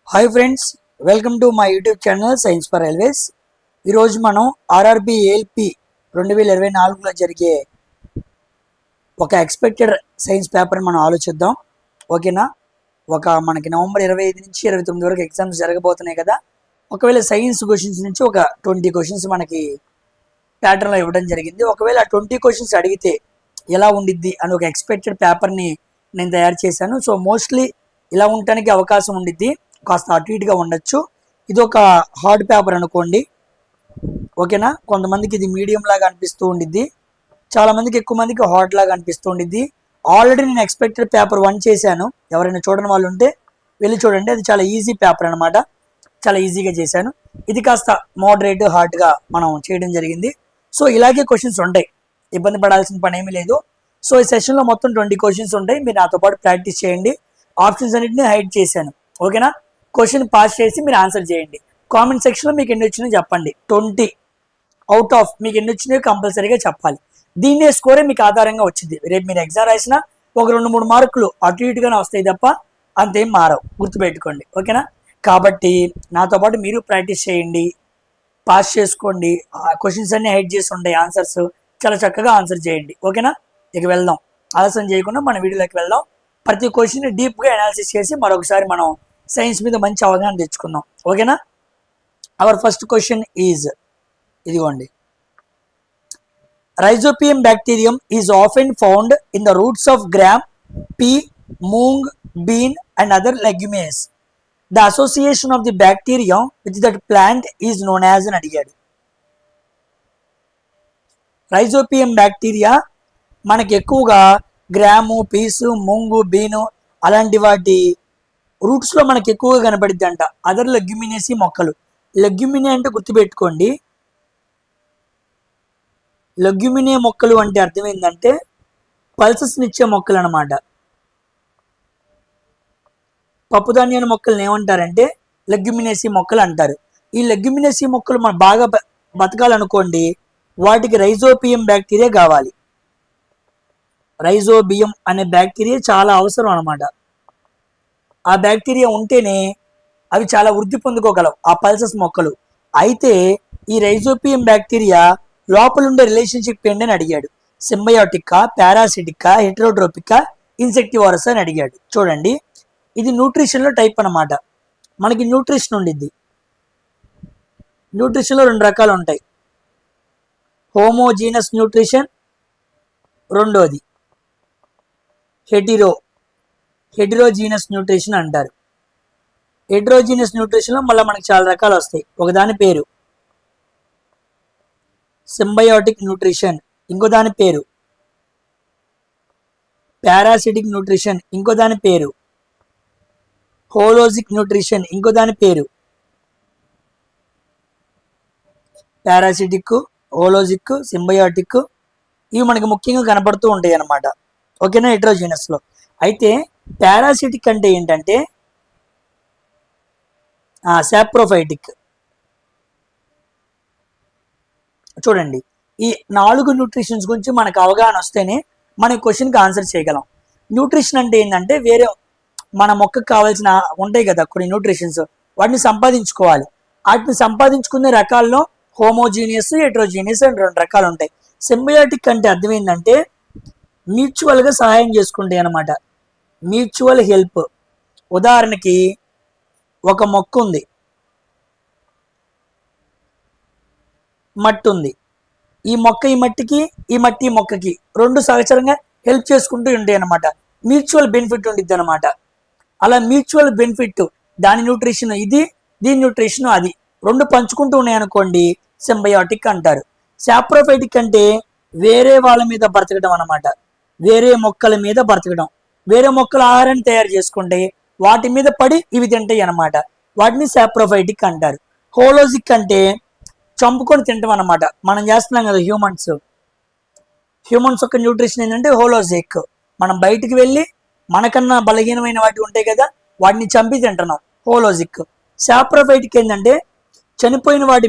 Hi friends, welcome to my YouTube channel science for railways. ఈరోజు మనం RRB ALP 2024లో జరిగే ఒక ఎక్స్పెక్టెడ్ సైన్స్ పేపర్ని మనం ఆలోచిద్దాం. ఓకేనా? మనకి నవంబర్ 25 నుంచి 29 వరకు ఎగ్జామ్స్ జరగబోతున్నాయి కదా. ఒకవేళ సైన్స్ క్వశ్చన్స్ నుంచి ఒక 20 క్వశ్చన్స్ మనకి ప్యాటర్న్లో ఇవ్వడం జరిగింది. ఒకవేళ 20 క్వశ్చన్స్ అడిగితే ఎలా ఉండిద్ది అని ఒక ఎక్స్పెక్టెడ్ పేపర్ని నేను తయారు చేశాను. సో మోస్ట్లీ ఇలా ఉండటానికి అవకాశం ఉండిద్ది, కాస్త అటు ఇటుగా ఉండొచ్చు. ఇది ఒక హార్డ్ పేపర్ అనుకోండి. ఓకేనా? కొంతమందికి ఇది మీడియం లాగా అనిపిస్తూ ఉండిద్ది, చాలా మందికి ఎక్కువ మందికి హార్డ్ లాగా అనిపిస్తూ ఉండిద్ది. ఆల్రెడీ నేను ఎక్స్పెక్టెడ్ పేపర్ 1 చేశాను. ఎవరైనా చూడని వాళ్ళు ఉంటే వెళ్ళి చూడండి. అది చాలా ఈజీ పేపర్ అనమాట, చాలా ఈజీగా చేశాను. ఇది కాస్త మోడరేట్ హార్డ్గా మనం చేయడం జరిగింది. సో ఇలాగే క్వశ్చన్స్ ఉంటాయి, ఇబ్బంది పడాల్సిన పని ఏమీ లేదు. సో ఈ సెషన్లో మొత్తం 20 క్వశ్చన్స్ ఉంటాయి. మీరు నాతో పాటు ప్రాక్టీస్ చేయండి. ఆప్షన్స్ అన్నింటినీ హైడ్ చేశాను. ఓకేనా? క్వశ్చన్ పాస్ చేసి మీరు ఆన్సర్ చేయండి. కామెంట్ సెక్షన్లో మీకు ఎన్ని వచ్చినాయో చెప్పండి. 20 అవుట్ ఆఫ్ మీకు ఎన్ని వచ్చినాయో కంపల్సరీగా చెప్పాలి. దీన్నే స్కోరే మీకు ఆధారంగా వచ్చింది. రేపు మీరు ఎగ్జామ్ రాసినా ఒక 2-3 మార్కులు అటు ఇటుగానే వస్తాయి తప్ప అంతేం మారవు, గుర్తుపెట్టుకోండి. ఓకేనా? కాబట్టి నాతో పాటు మీరు ప్రాక్టీస్ చేయండి, పాస్ చేసుకోండి. క్వశ్చన్స్ అన్ని హైడ్ చేసి ఉంటాయి, ఆన్సర్స్ చాలా చక్కగా ఆన్సర్ చేయండి. ఓకేనా? ఇక వెళ్దాం, ఆలస్యం చేయకుండా మన వీడియోలోకి వెళ్దాం. ప్రతి క్వశ్చన్ డీప్గా అనాలిసిస్ చేసి మరొకసారి మనం సైన్స్ మీద మంచి అవగాహన తెచ్చుకుందాం. ఓకేనా? అవర్ ఫస్ట్ క్వశ్చన్ ఈజ్, ఇదిగోండి, Rhizobium bacterium is often found in the roots of gram, pea, moong, bean and other leguminous. The association of the bacterium with that plant is known as అని అడిగాడు. రైజోపియం bacteria మనకి ఎక్కువగా gram, పీసు, మూంగు, బీను అలాంటి వాటి రూట్స్లో మనకి ఎక్కువగా కనపడిద్ది అంట. అదర్ లెగ్యుమినేసి మొక్కలు. లెగ్యుమినే అంటే గుర్తుపెట్టుకోండి, లెగ్యుమినే మొక్కలు అంటే అర్థం ఏంటంటే పల్సస్నిచ్చే మొక్కలు అనమాట. పప్పుధాన్యాల మొక్కలను ఏమంటారంటే లెగ్యుమినేసి మొక్కలు అంటారు. ఈ లెగ్యుమినేసి మొక్కలు మనం బాగా బతకాలనుకోండి, వాటికి రైజోపియం బ్యాక్టీరియా కావాలి. రైజోబియం అనే బ్యాక్టీరియా చాలా అవసరం అనమాట. ఆ బ్యాక్టీరియా ఉంటేనే అవి చాలా వృద్ధి పొందుకోగలవు, ఆ పల్సస్ మొక్కలు. అయితే ఈ రైజోపియం బ్యాక్టీరియా లోపల ఉండే రిలేషన్షిప్ ఏంటని అడిగాడు. సింబయోటిక్కా, పారాసిటిక్కా, హెటరోట్రోపిక్కా, ఇన్సెక్టివోరస్ అని అడిగాడు. చూడండి, ఇది న్యూట్రిషన్లో టైప్ అనమాట. మనకి న్యూట్రిషన్ ఉండిద్ది. న్యూట్రిషన్లో 2 రకాలు ఉంటాయి. హోమోజీనస్ న్యూట్రిషన్, రెండోది హెటిరోజీనస్ న్యూట్రిషన్ అంటారు. హెటిరోజీనస్ న్యూట్రిషన్లో మళ్ళీ మనకి చాలా రకాలు వస్తాయి. ఒకదాని పేరు సింబయోటిక్ న్యూట్రిషన్, ఇంకో దాని పేరు పారాసిటిక్ న్యూట్రిషన్, ఇంకో దాని పేరు హోలోజిక్ న్యూట్రిషన్, ఇంకో దాని పేరు పారాసిటిక్, హోలోజిక్, సింబయోటిక్. ఇవి మనకి ముఖ్యంగా కనపడుతూ ఉంటాయి అన్నమాట. ఓకేనా? హెటరోజీనస్లో. అయితే పారాసిటిక్ అంటే ఏంటంటే సాప్రోఫైటిక్. చూడండి, ఈ 4 న్యూట్రిషన్స్ గురించి మనకు అవగాహన వస్తేనే మన క్వశ్చన్కి ఆన్సర్ చేయగలం. న్యూట్రిషన్ అంటే ఏంటంటే వేరే మన మొక్కకు కావాల్సిన ఉంటాయి కదా కొన్ని న్యూట్రిషన్స్, వాటిని సంపాదించుకోవాలి. వాటిని సంపాదించుకునే రకాల్లో హోమోజీనియస్, హెటరోజీనియస్ అని 2 రకాలు ఉంటాయి. సింబయోటిక్ అంటే అర్థం ఏంటంటే మ్యూచువల్గా సహాయం చేసుకుంటాయి అన్నమాట, మ్యూచువల్ హెల్ప్. ఉదాహరణకి ఒక మొక్క ఉంది, మట్టి ఉంది. ఈ మొక్క ఈ మట్టికి, ఈ మట్టి ఈ మొక్కకి 2 సహచరంగా హెల్ప్ చేసుకుంటూ ఉంటాయి అన్నమాట. మ్యూచువల్ బెనిఫిట్ ఉండిద్ది అనమాట. అలా మ్యూచువల్ బెనిఫిట్, దాని న్యూట్రిషన్ ఇది, దీని న్యూట్రిషన్ అది, 2 పంచుకుంటూ ఉన్నాయి అనుకోండి, సింబయోటిక్ అంటారు. సాప్రోఫైటిక్ అంటే వేరే వాళ్ళ మీద బ్రతకడం అనమాట, వేరే మొక్కల మీద బ్రతకడం. వేరే మొక్కల ఆహారాన్ని తయారు చేసుకుంటే వాటి మీద పడి ఇవి తింటాయి అనమాట, వాటిని సాప్రోఫైటిక్ అంటారు. హోలోజిక్ అంటే చంపుకొని తింటాం అనమాట. మనం చేస్తున్నాం కదా హ్యూమన్స్ యొక్క న్యూట్రిషన్ ఏంటంటే హోలోజిక్. మనం బయటికి వెళ్ళి మనకన్నా బలహీనమైన వాటి ఉంటాయి కదా, వాటిని చంపి తింటున్నాం, హోలోజిక్. సాప్రోఫైటిక్ ఏంటంటే చనిపోయిన వాటి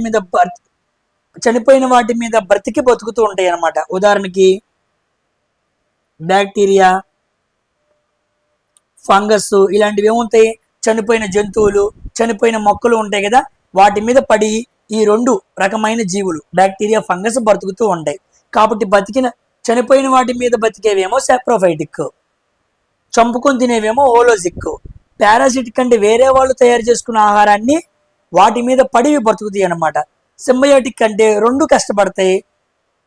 మీద బ్రతికి బతుకుతూ ఉంటాయి అన్నమాట. ఉదాహరణకి బ్యాక్టీరియా, ఫంగస్ ఇలాంటివి ఏముంటాయి, చనిపోయిన జంతువులు, చనిపోయిన మొక్కలు ఉంటాయి కదా, వాటి మీద పడి ఈ రెండు రకమైన జీవులు బ్యాక్టీరియా ఫంగస్ బ్రతుకుతూ ఉంటాయి. కాబట్టి చనిపోయిన వాటి మీద బతికేవేమో సాప్రోఫైటిక్, చంపుకొని తినేవేమో హోలోజిక్. పారాసిటిక్ అంటే వేరే వాళ్ళు తయారు చేసుకున్న ఆహారాన్ని వాటి మీద పడి బ్రతుకుతాయి అన్నమాట. సింబయోటిక్ అంటే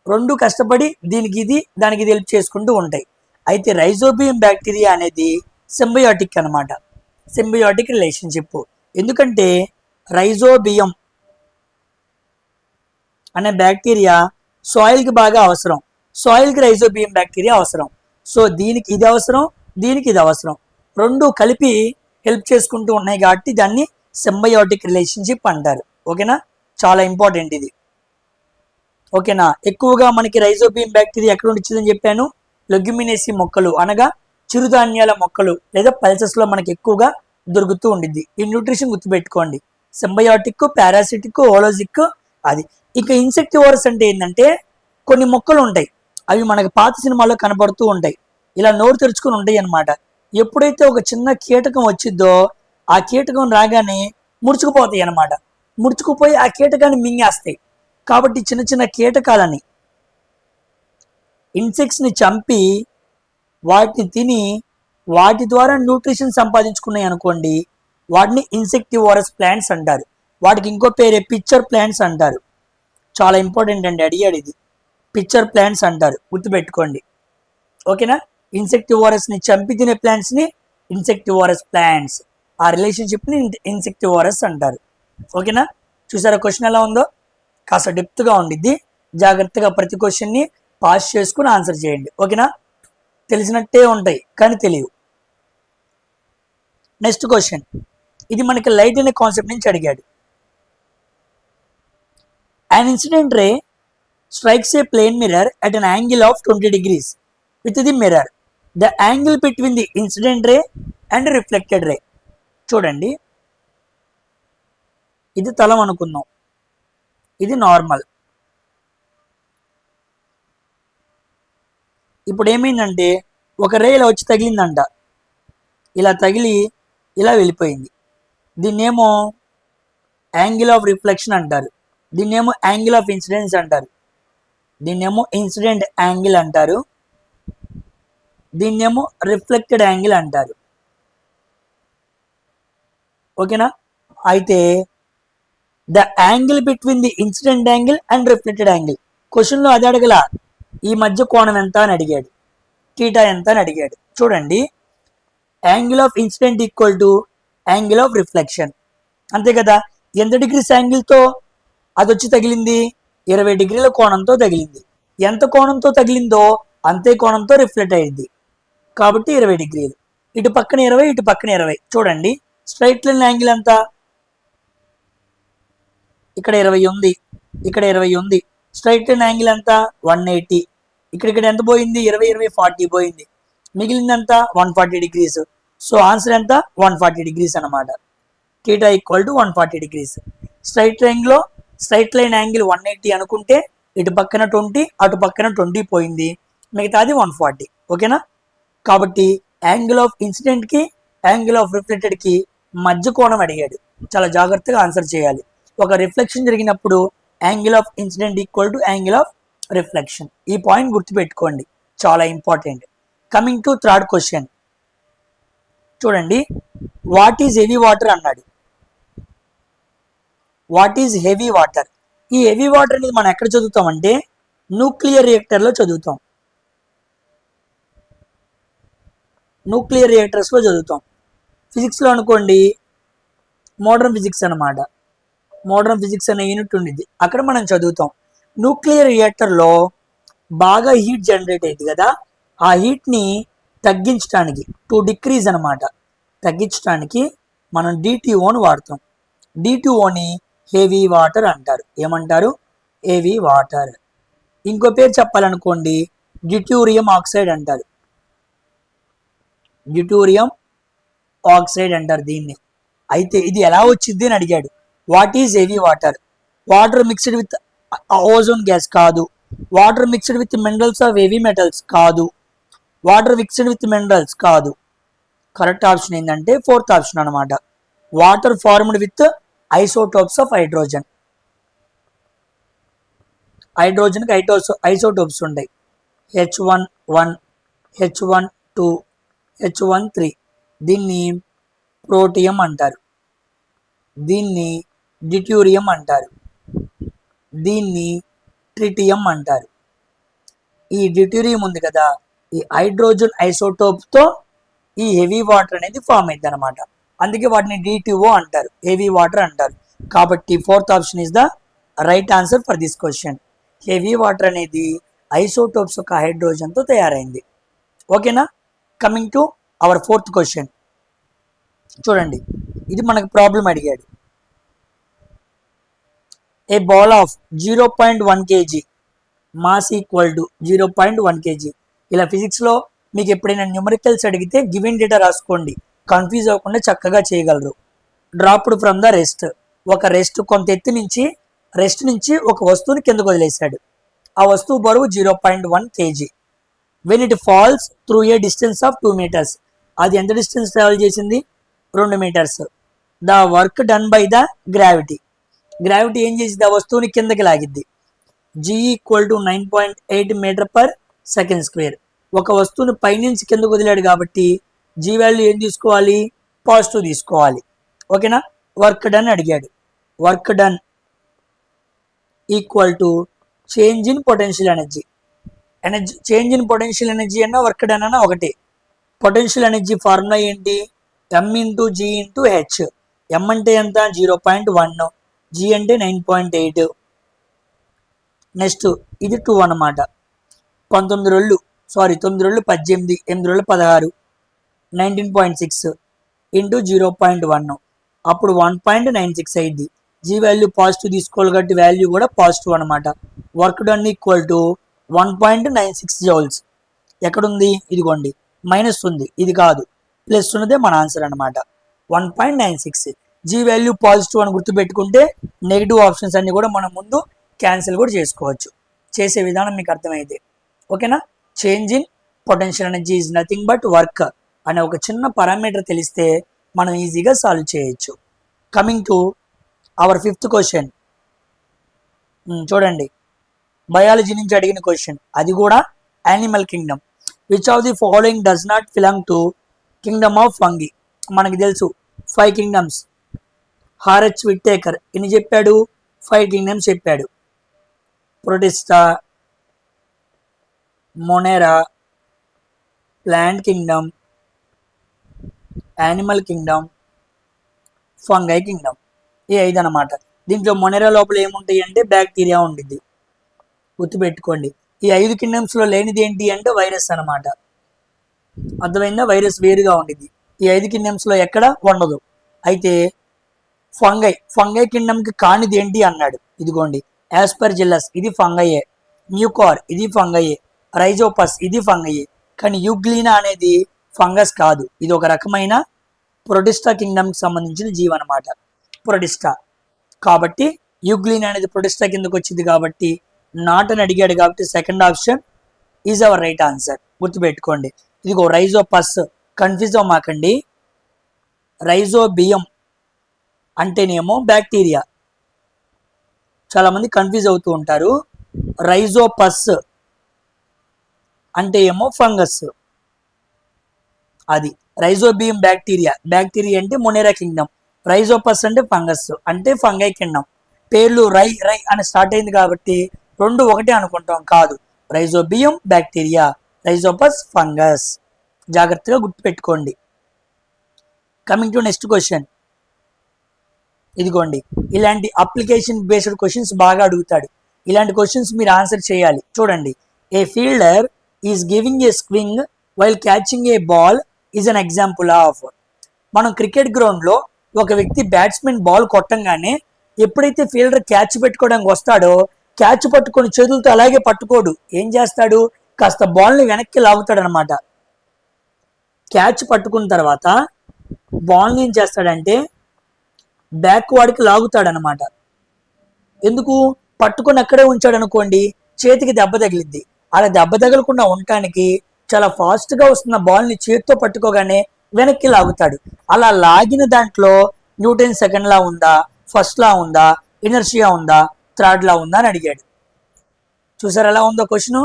రెండు కష్టపడి దీనికి ఇది దానికి ఇది హెల్ప్ చేసుకుంటూ ఉంటాయి. అయితే రైజోబియం బ్యాక్టీరియా అనేది సింబయోటిక్ అనమాట, సింబయోటిక్ రిలేషన్షిప్. ఎందుకంటే రైజోబియం అనే బ్యాక్టీరియా సాయిల్కి బాగా అవసరం, సాయిల్కి రైజోబియం బ్యాక్టీరియా అవసరం. సో దీనికి ఇది అవసరం, దీనికి ఇది అవసరం, రెండు కలిపి హెల్ప్ చేసుకుంటూ ఉన్నాయి కాబట్టి దాన్ని సింబయోటిక్ రిలేషన్షిప్ అంటారు. ఓకేనా, చాలా ఇంపార్టెంట్ ఇది. ఓకేనా, ఎక్కువగా మనకి రైజోబియం బ్యాక్టీరియా ఎక్కడ ఉండిచ్చిందని చెప్పాను, లెగ్యుమినేసి మొక్కలు అనగా చిరుధాన్యాల మొక్కలు లేదా పల్సెస్ లో మనకి ఎక్కువగా దొరుకుతూ ఉండిద్ది. ఈ న్యూట్రిషన్ గుర్తుపెట్టుకోండి, సింబయోటిక్, పారాసిటిక్, హోలోజిక్. అది ఇంకా ఇన్సెక్టివోరస్ అంటే ఏంటంటే కొన్ని మొక్కలు ఉంటాయి, అవి మనకి పాత సినిమాల్లో కనబడుతూ ఉంటాయి, ఇలా నోరు తెరుచుకొని ఉంటాయి అన్నమాట. ఎప్పుడైతే ఒక చిన్న కీటకం వచ్చిద్దో ఆ కీటకం రాగానే ముడుచుకుపోతాయి అన్నమాట, ముడుచుకుపోయి ఆ కీటకాన్ని మింగేస్తాయి. కాబట్టి చిన్న చిన్న కీటకాలని, ఇన్సెక్ట్స్ని చంపి వాటిని తిని వాటి ద్వారా న్యూట్రిషన్ సంపాదించుకున్నాయి అనుకోండి, వాటిని ఇన్సెక్టివోరస్ ప్లాంట్స్ అంటారు. వాటికి ఇంకో పేరే పిక్చర్ ప్లాంట్స్ అంటారు. చాలా ఇంపార్టెంట్ అండి, అడిగాడు ఇది. పిక్చర్ ప్లాంట్స్ అంటారు, గుర్తుపెట్టుకోండి. ఓకేనా, ఇన్సెక్టివోరస్ని చంపి తినే ప్లాంట్స్ని ఇన్సెక్టివోరస్ ప్లాంట్స్, ఆ రిలేషన్షిప్ని ఇన్సెక్టివోరస్ అంటారు. ఓకేనా, చూసారా క్వశ్చన్ ఎలా ఉందో, కాస్త డెప్త్గా ఉండిద్ది. జాగ్రత్తగా ప్రతి క్వశ్చన్ని పాస్ చేసుకుని ఆన్సర్ చేయండి. ఓకేనా, తెలిసినట్టే ఉంటాయి కానీ తెలియవు. నెక్స్ట్ క్వశ్చన్, ఇది మనకి లైట్ అనే కాన్సెప్ట్ నుంచి అడిగాడు. An incident ray strikes a plane mirror at an angle of 20 degrees with the mirror. The angle between the incident ray and reflected ray. చూడండి, ఇది తలం అనుకుందాం, ఇది నార్మల్. ఇప్పుడు ఏమైందంటే ఒక రే ఇలా వచ్చి తగిలిందంట, ఇలా తగిలి ఇలా వెళ్ళిపోయింది. దీన్నేమో యాంగిల్ ఆఫ్ రిఫ్లెక్షన్ అంటారు, దీన్నేమో యాంగిల్ ఆఫ్ ఇన్సిడెన్స్ అంటారు, దీన్నేమో ఇన్సిడెంట్ యాంగిల్ అంటారు, దీన్నేమో రిఫ్లెక్టెడ్ యాంగిల్ అంటారు. ఓకేనా, అయితే the angle between the incident angle and reflected angle, క్వశ్చన్లో అది అడగల, ఈ మధ్య కోణం ఎంత అని అడిగాడు, థీటా ఎంత అని అడిగాడు. చూడండి, angle of incident equal to angle of reflection, అంతే కదా. ఎంత డిగ్రీస్ యాంగిల్తో అది వచ్చి తగిలింది, 20 డిగ్రీల కోణంతో తగిలింది. ఎంత కోణంతో తగిలిందో అంతే కోణంతో రిఫ్లెక్ట్ అయ్యింది, కాబట్టి 20 డిగ్రీలు. ఇటు పక్కన 20, ఇటు పక్కన 20. చూడండి, స్ట్రైట్ లైన్ యాంగిల్ ఎంత, ఇక్కడ 20 ఉంది, ఇక్కడ 20 ఉంది. స్ట్రైట్ లైన్ యాంగిల్ ఎంత, 180. ఇక్కడ ఎంత పోయింది, 20, 20, 40 పోయింది. మిగిలిందంతా 140 డిగ్రీస్. సో ఆన్సర్ ఎంత, 140 డిగ్రీస్ అనమాట. Theta equal to 140 degrees. Straight line angle 180 అనుకుంటే ఇటు పక్కన 20, అటు పక్కన 20 పోయింది, మిగతాది 140. ఓకేనా, కాబట్టి యాంగిల్ ఆఫ్ ఇన్సిడెంట్కి యాంగిల్ ఆఫ్ రిఫ్లెక్టెడ్కి మధ్య కోణం అడిగాడు, చాలా జాగ్రత్తగా ఆన్సర్ చేయాలి. ఒక రిఫ్లెక్షన్ జరిగినప్పుడు angle of incident equal to angle of reflection. ఈ పాయింట్ గుర్తుపెట్టుకోండి, చాలా important. Coming to third question, చూడండి, వాట్ ఈజ్ హెవీ వాటర్ అన్నాడు. What is heavy water? ఈ హెవీ వాటర్ అనేది మనం ఎక్కడ చదువుతామంటే న్యూక్లియర్ రియాక్టర్లో చదువుతాం, న్యూక్లియర్ రియాక్టర్స్లో చదువుతాం. ఫిజిక్స్లో అనుకోండి మోడర్న్ ఫిజిక్స్ అనమాట, మోడర్న్ ఫిజిక్స్ అనే యూనిట్ ఉండిద్ది, అక్కడ మనం చదువుతాం. న్యూక్లియర్ రియాక్టర్లో బాగా హీట్ జనరేట్ అయింది కదా, ఆ హీట్ని తగ్గించడానికి 2 డిగ్రీస్ అనమాట, తగ్గించడానికి మనం DTOని వాడతాం. DTOని హెవీ వాటర్ అంటారు. ఏమంటారు? Heavy water. ఇంకో పేరు చెప్పాలనుకోండి డ్యూటూరియం ఆక్సైడ్ అంటారు, డ్యూటూరియం ఆక్సైడ్ అంటారు దీన్ని. అయితే ఇది ఎలా వచ్చింది అని అడిగాడు. What is heavy water? Water mixed with ozone gas కాదు, water mixed with minerals of heavy metals కాదు, వాటర్ మిక్స్డ్ విత్ మినరల్స్ కాదు. కరెక్ట్ ఆప్షన్ ఏంటంటే 4th ఆప్షన్ అనమాట, water formed with isotopes of hydrogen. హైడ్రోజన్కి ఐసోటోప్స్ ఉంటాయి. H1 H1 H1 దీన్ని protium అంటారు, దీన్ని డ్యూటేరియం అంటారు, దీన్ని ట్రిటియం అంటారు. ఈ డ్యూటేరియం ఉంది కదా, ఈ హైడ్రోజన్ ఐసోటోప్తో ఈ హెవీ వాటర్ అనేది ఫామ్ అయింది అనమాట. అందుకే వాటిని D2O అంటారు, హెవీ వాటర్ అంటారు. కాబట్టి fourth option is the right answer for this question. Heavy water అనేది ఐసోటోప్స్ యొక్క హైడ్రోజన్తో తయారైంది. ఓకేనా? Coming to our fourth question. చూడండి, ఇది మనకు ప్రాబ్లం అడిగాడు. A ball of 0.1 kg mass equal to 0.1 kg. ఇలా ఫిజిక్స్లో మీకు ఎప్పుడైనా న్యూమరికల్స్ అడిగితే గివెన్ డేటా రాసుకోండి, కన్ఫ్యూజ్ అవ్వకుండా చక్కగా చేయగలరు. Dropped from the rest. ఒక కొంత ఎత్తు నుంచి రెస్ట్ నుంచి ఒక వస్తువుని కిందకు వదిలేశాడు. ఆ వస్తువు బరువు 0.1 kg. When it falls through a distance of 2 meters. అది ఎంత డిస్టెన్స్ ట్రావెల్ చేసింది? 2 meters. The work done by the gravity. Gravity ఏం చేసింది? ఆ వస్తువుని కిందకి లాగిద్ది. G equal to 9.8 meter/second². ఒక వస్తువుని పైనుంచి కిందకు వదిలాడు కాబట్టి G వాల్యూ ఏం తీసుకోవాలి? పాజిటివ్ తీసుకోవాలి. ఓకేనా? వర్క్ డన్ అడిగాడు. Work done equal to change in potential energy. Change in potential energy అన్న వర్క్ డన్ అన్న ఒకటి. పొటెన్షియల్ ఎనర్జీ ఫార్ములా ఏంటి? M × G × H. M అంటే ఎంత? 0.1, G అంటే 9.8. నెక్స్ట్ ఇది 2 అన్నమాట. 9 రోళ్ళు 18, 8 రోళ్ళు 16, 19.6 ఇంటూ 0.1, అప్పుడు 1.96 అయింది. G వాల్యూ పాజిటివ్ తీసుకోవాలి కాబట్టి వాల్యూ కూడా పాజిటివ్ అనమాట. Work done equal to 1.96 joules. ఎక్కడుంది? ఇదిగోండి, మైనస్ ఉంది, ఇది కాదు, ప్లస్ ఉన్నదే మన ఆన్సర్ అనమాట. 1.96. G వాల్యూ పాజిటివ్ అని గుర్తుపెట్టుకుంటే నెగిటివ్ ఆప్షన్స్ అన్ని కూడా మనం ముందు క్యాన్సిల్ కూడా చేసుకోవచ్చు. చేసే విధానం మీకు అర్థమైతే ఓకేనా? Change in potential energy is nothing but work అనే ఒక చిన్న పారామీటర్ తెలిస్తే మనం ఈజీగా సాల్వ్ చేయొచ్చు. Coming to hour fifth question. చూడండి, బయాలజీ నుంచి అడిగిన క్వశ్చన్, అది కూడా animal Kingdom. Which of the following does not belong to Kingdom of fungi. మనకి తెలుసు 5 kingdoms. హారెచ్ విట్టేకర్ ఎన్ని చెప్పాడు? 5 kingdoms చెప్పాడు. Protista, మొనేరా, plant Kingdom, animal Kingdom, fungi Kingdom. ఈ 5 అన్నమాట. దీంట్లో మొనేరా లోపల ఏముంటాయి అంటే బ్యాక్టీరియా ఉండిద్ది, గుర్తుపెట్టుకోండి. ఈ 5 kingdomsలో లేనిది ఏంటి అంటే వైరస్ అనమాట. అర్థమైందా? వైరస్ వేరుగా ఉండిద్ది. ఈ 5 kingdomsలో ఎక్కడ ఉండదు. అయితే ఫంగై కింగ్డమ్కి కానిది ఏంటి అన్నాడు. ఇదిగోండి, యాస్పర్జిల్లస్ ఇది ఫంగయే, మ్యూకార్ ఇది ఫంగయే, రైజోపస్ ఇది ఫంగయే. కానీ యూగ్లీనా అనేది ఫంగస్ కాదు, ఇది ఒక రకమైన ప్రొటిస్టా కింగ్డమ్కి సంబంధించిన జీవి అనమాట, ప్రొటిస్టా. కాబట్టి యూగ్లీనా అనేది ప్రొటిస్టా కిందకు వచ్చింది కాబట్టి నాట్ అని అడిగాడు కాబట్టి second option is our right answer. గుర్తుపెట్టుకోండి. ఇదిగో రైజోపస్, కన్ఫ్యూజ్ అవ్వమాకండి. రైజోబియం అంటేనేమో బ్యాక్టీరియా, చాలా మంది కన్ఫ్యూజ్ అవుతూ ఉంటారు. రైజోపస్ అంటే ఏమో ఫంగస్. అది రైజోబియం బ్యాక్టీరియా అంటే మొనేరా కింగ్డమ్, రైజోపస్ అంటే ఫంగస్ అంటే ఫంగై కింగ్డమ్. పేర్లు రై అని స్టార్ట్ అయింది కాబట్టి రెండు ఒకటే అనుకుంటాం, కాదు. Rhizobium bacteria, Rhizopus fungus. జాగ్రత్తగా గుర్తుపెట్టుకోండి. Coming to next question. ఇదిగోండి, ఇలాంటి అప్లికేషన్ బేస్డ్ క్వశ్చన్స్ బాగా అడుగుతాడు. ఇలాంటి క్వశ్చన్స్ మీరు ఆన్సర్ చేయాలి. చూడండి, a fielder is giving a swing while catching a ball is an example of. మనం క్రికెట్ గ్రౌండ్లో ఒక వ్యక్తి బ్యాట్స్మెన్ బాల్ కొట్టంగానే ఎప్పుడైతే ఫీల్డర్ క్యాచ్ పెట్టుకోవడానికి వస్తాడో క్యాచ్ పట్టుకొని చేతులతో అలాగే పట్టుకోడు. ఏం చేస్తాడు? కాస్త బాల్ని వెనక్కి లాగుతాడు అనమాట. క్యాచ్ పట్టుకున్న తర్వాత బాల్ని ఏం చేస్తాడంటే బ్యాక్వర్డ్కి లాగుతాడు అనమాట. ఎందుకు? పట్టుకొని అక్కడే ఉంచాడు అనుకోండి, చేతికి దెబ్బ తగిలిద్ది. అలా దెబ్బ తగలకుండా ఉండటానికి చాలా ఫాస్ట్గా వస్తున్న బాల్ని చేతితో పట్టుకోగానే వెనక్కి లాగుతాడు. అలా లాగిన దాంట్లో న్యూటన్ సెకండ్ లా ఉందా, ఫస్ట్ లా ఉందా, ఇనర్షియా ఉందా, థర్డ్ లా ఉందా అని అడిగాడు. చూసారు ఎలా ఉందో క్వశ్చన్.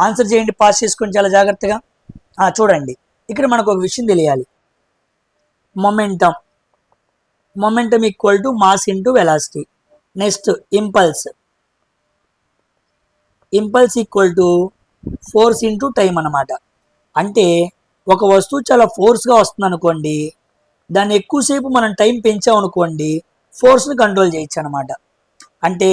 ఆన్సర్ చేయండి, పాస్ చేసుకొని చాలా జాగ్రత్తగా. చూడండి, ఇక్కడ మనకు ఒక విషయం తెలియాలి. Momentum equal to mass into velocity. Next impulse equal to force into time అనమాట. అంటే ఒక వస్తువు చాలా ఫోర్స్గా వస్తుంది అనుకోండి, దాన్ని ఎక్కువసేపు మనం టైం పెంచామనుకోండి, ఫోర్స్ని కంట్రోల్ చేయొచ్చు అనమాట. అంటే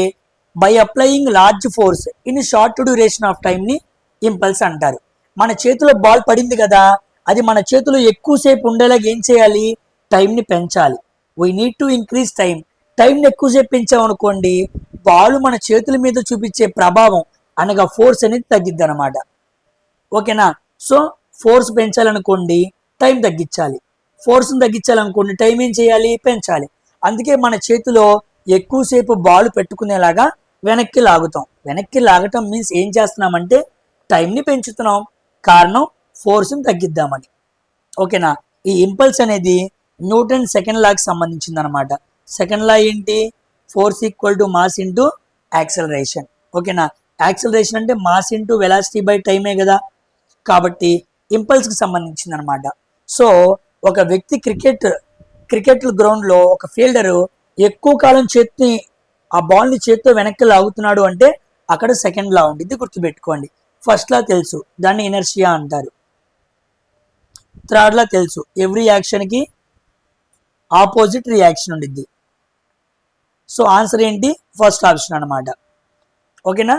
by applying large force in short duration of టైంని ఇంపల్స్ అంటారు. మన చేతిలో బాల్ పడింది కదా, అది మన చేతిలో ఎక్కువసేపు ఉండేలాగా ఏం చేయాలి, టైంని పెంచాలి. వీ నీడ్ టు ఇంక్రీజ్ టైంని ఎక్కువసేపు పెంచామనుకోండి, బాల్ మన చేతుల మీద చూపించే ప్రభావం అనగా ఫోర్స్ అనేది తగ్గిద్ది అనమాట. ఓకేనా. సో ఫోర్స్ పెంచాలనుకోండి, టైం తగ్గించాలి. ఫోర్స్ని తగ్గించాలనుకోండి, టైం ఏం చేయాలి, పెంచాలి. అందుకే మన చేతిలో ఎక్కువసేపు బాల్ పెట్టుకునేలాగా వెనక్కి లాగుతాం. వెనక్కి లాగటం మీన్స్ ఏం చేస్తున్నామంటే టైంని పెంచుతున్నాం, కారణం ఫోర్స్ని తగ్గిద్దామని. ఓకేనా. ఈ ఇంపల్స్ అనేది న్యూటన్ సెకండ్ లాకి సంబంధించింది అనమాట. సెకండ్ లా ఏంటి, force equal to mass into acceleration. ఓకేనా. యాక్సలరేషన్ అంటే మాస్ ఇంటూ వెలాసిటీ బై టైమే కదా, కాబట్టి ఇంపల్స్కి సంబంధించింది అనమాట. సో ఒక వ్యక్తి క్రికెట్ గ్రౌండ్లో ఒక ఫీల్డరు ఎక్కువ కాలం చేతిని ఆ బాల్ని చేత్తో వెనక్కి లాగుతున్నాడు అంటే అక్కడ సెకండ్ లా ఉంటుంది, గుర్తుపెట్టుకోండి. ఫస్ట్ లా తెలుసు, దాన్ని ఇనర్షియా అంటారు. థర్డ్ లా తెలుసు, ఎవ్రీ యాక్షన్కి ఆపోజిట్ రియాక్షన్ ఉండిద్ది. సో ఆన్సర్ ఏంటి, ఫస్ట్ ఆప్షన్ అనమాట. ఓకేనా.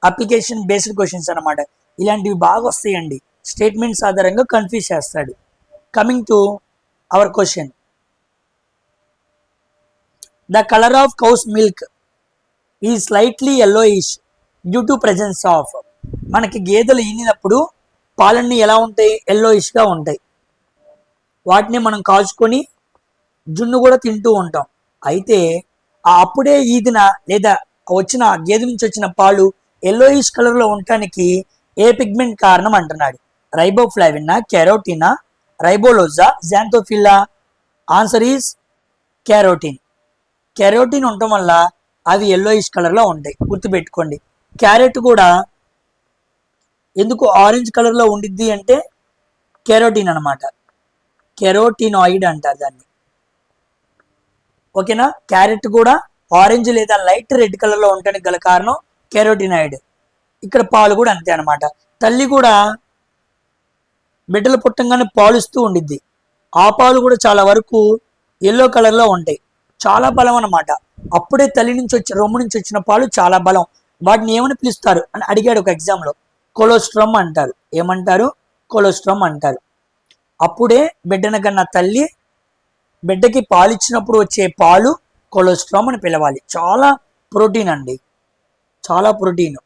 అప్లికేషన్ బేస్డ్ క్వశ్చన్స్ అనమాట. ఇలాంటివి బాగా వస్తాయండి, స్టేట్మెంట్స్ ఆధారంగా కన్ఫ్యూజ్ చేస్తాడు. Coming to hour question. The color of cow's milk is slightly yellowish due to presence of. మనకి గేదెలు ఈనినప్పుడు పాలన్నీ ఎలా ఉంటాయి, ఎల్లోయిష్గా ఉంటాయి. వాటిని మనం కాచుకొని జున్ను కూడా తింటూ ఉంటాం. అయితే అప్పుడే ఈదిన లేదా వచ్చిన గేదె నుంచి వచ్చిన పాలు ఎల్లోయిష్ కలర్లో ఉండటానికి ఏ పిగ్మెంట్ కారణం అంటున్నాడు. రైబోఫ్లావినా, కెరోటినా, రైబోలోజా, జాంతోఫిల్లా. Answer is carotene. కెరోటిన్ ఉండటం వల్ల అవి ఎల్లోయిష్ కలర్లో ఉంటాయి, గుర్తుపెట్టుకోండి. క్యారెట్ కూడా ఎందుకు ఆరెంజ్ కలర్లో ఉండిద్ది అంటే కెరోటిన్ అనమాట, కెరోటినాయిడ్ అంటారు దాన్ని. ఓకేనా. క్యారెట్ కూడా ఆరెంజ్ లేదా లైట్ రెడ్ కలర్లో ఉండడానికి గల కారణం కెరోటినాయిడ్. ఇక్కడ పాలు కూడా అంతే అనమాట. తల్లి కూడా బిడ్డలు పుట్టంగానే పాలుస్తూ ఉండిద్ది, ఆ పాలు కూడా చాలా వరకు ఎల్లో కలర్లో ఉంటాయి. చాలా బలం అన్నమాట. అప్పుడే తల్లి నుంచి రొమ్ము నుంచి వచ్చిన పాలు చాలా బలం. వాటిని ఏమని పిలుస్తారు అని అడిగాడు ఒక ఎగ్జామ్లో. కొలోస్ట్రమ్ అంటారు. ఏమంటారు, కొలోస్ట్రమ్ అంటారు. అప్పుడే బిడ్డన కన్నా తల్లి బిడ్డకి పాలు ఇచ్చినప్పుడు వచ్చే పాలు కొలోస్ట్రమ్ అని పిలవాలి. చాలా ప్రోటీన్ అండి, చాలా ప్రోటీన్.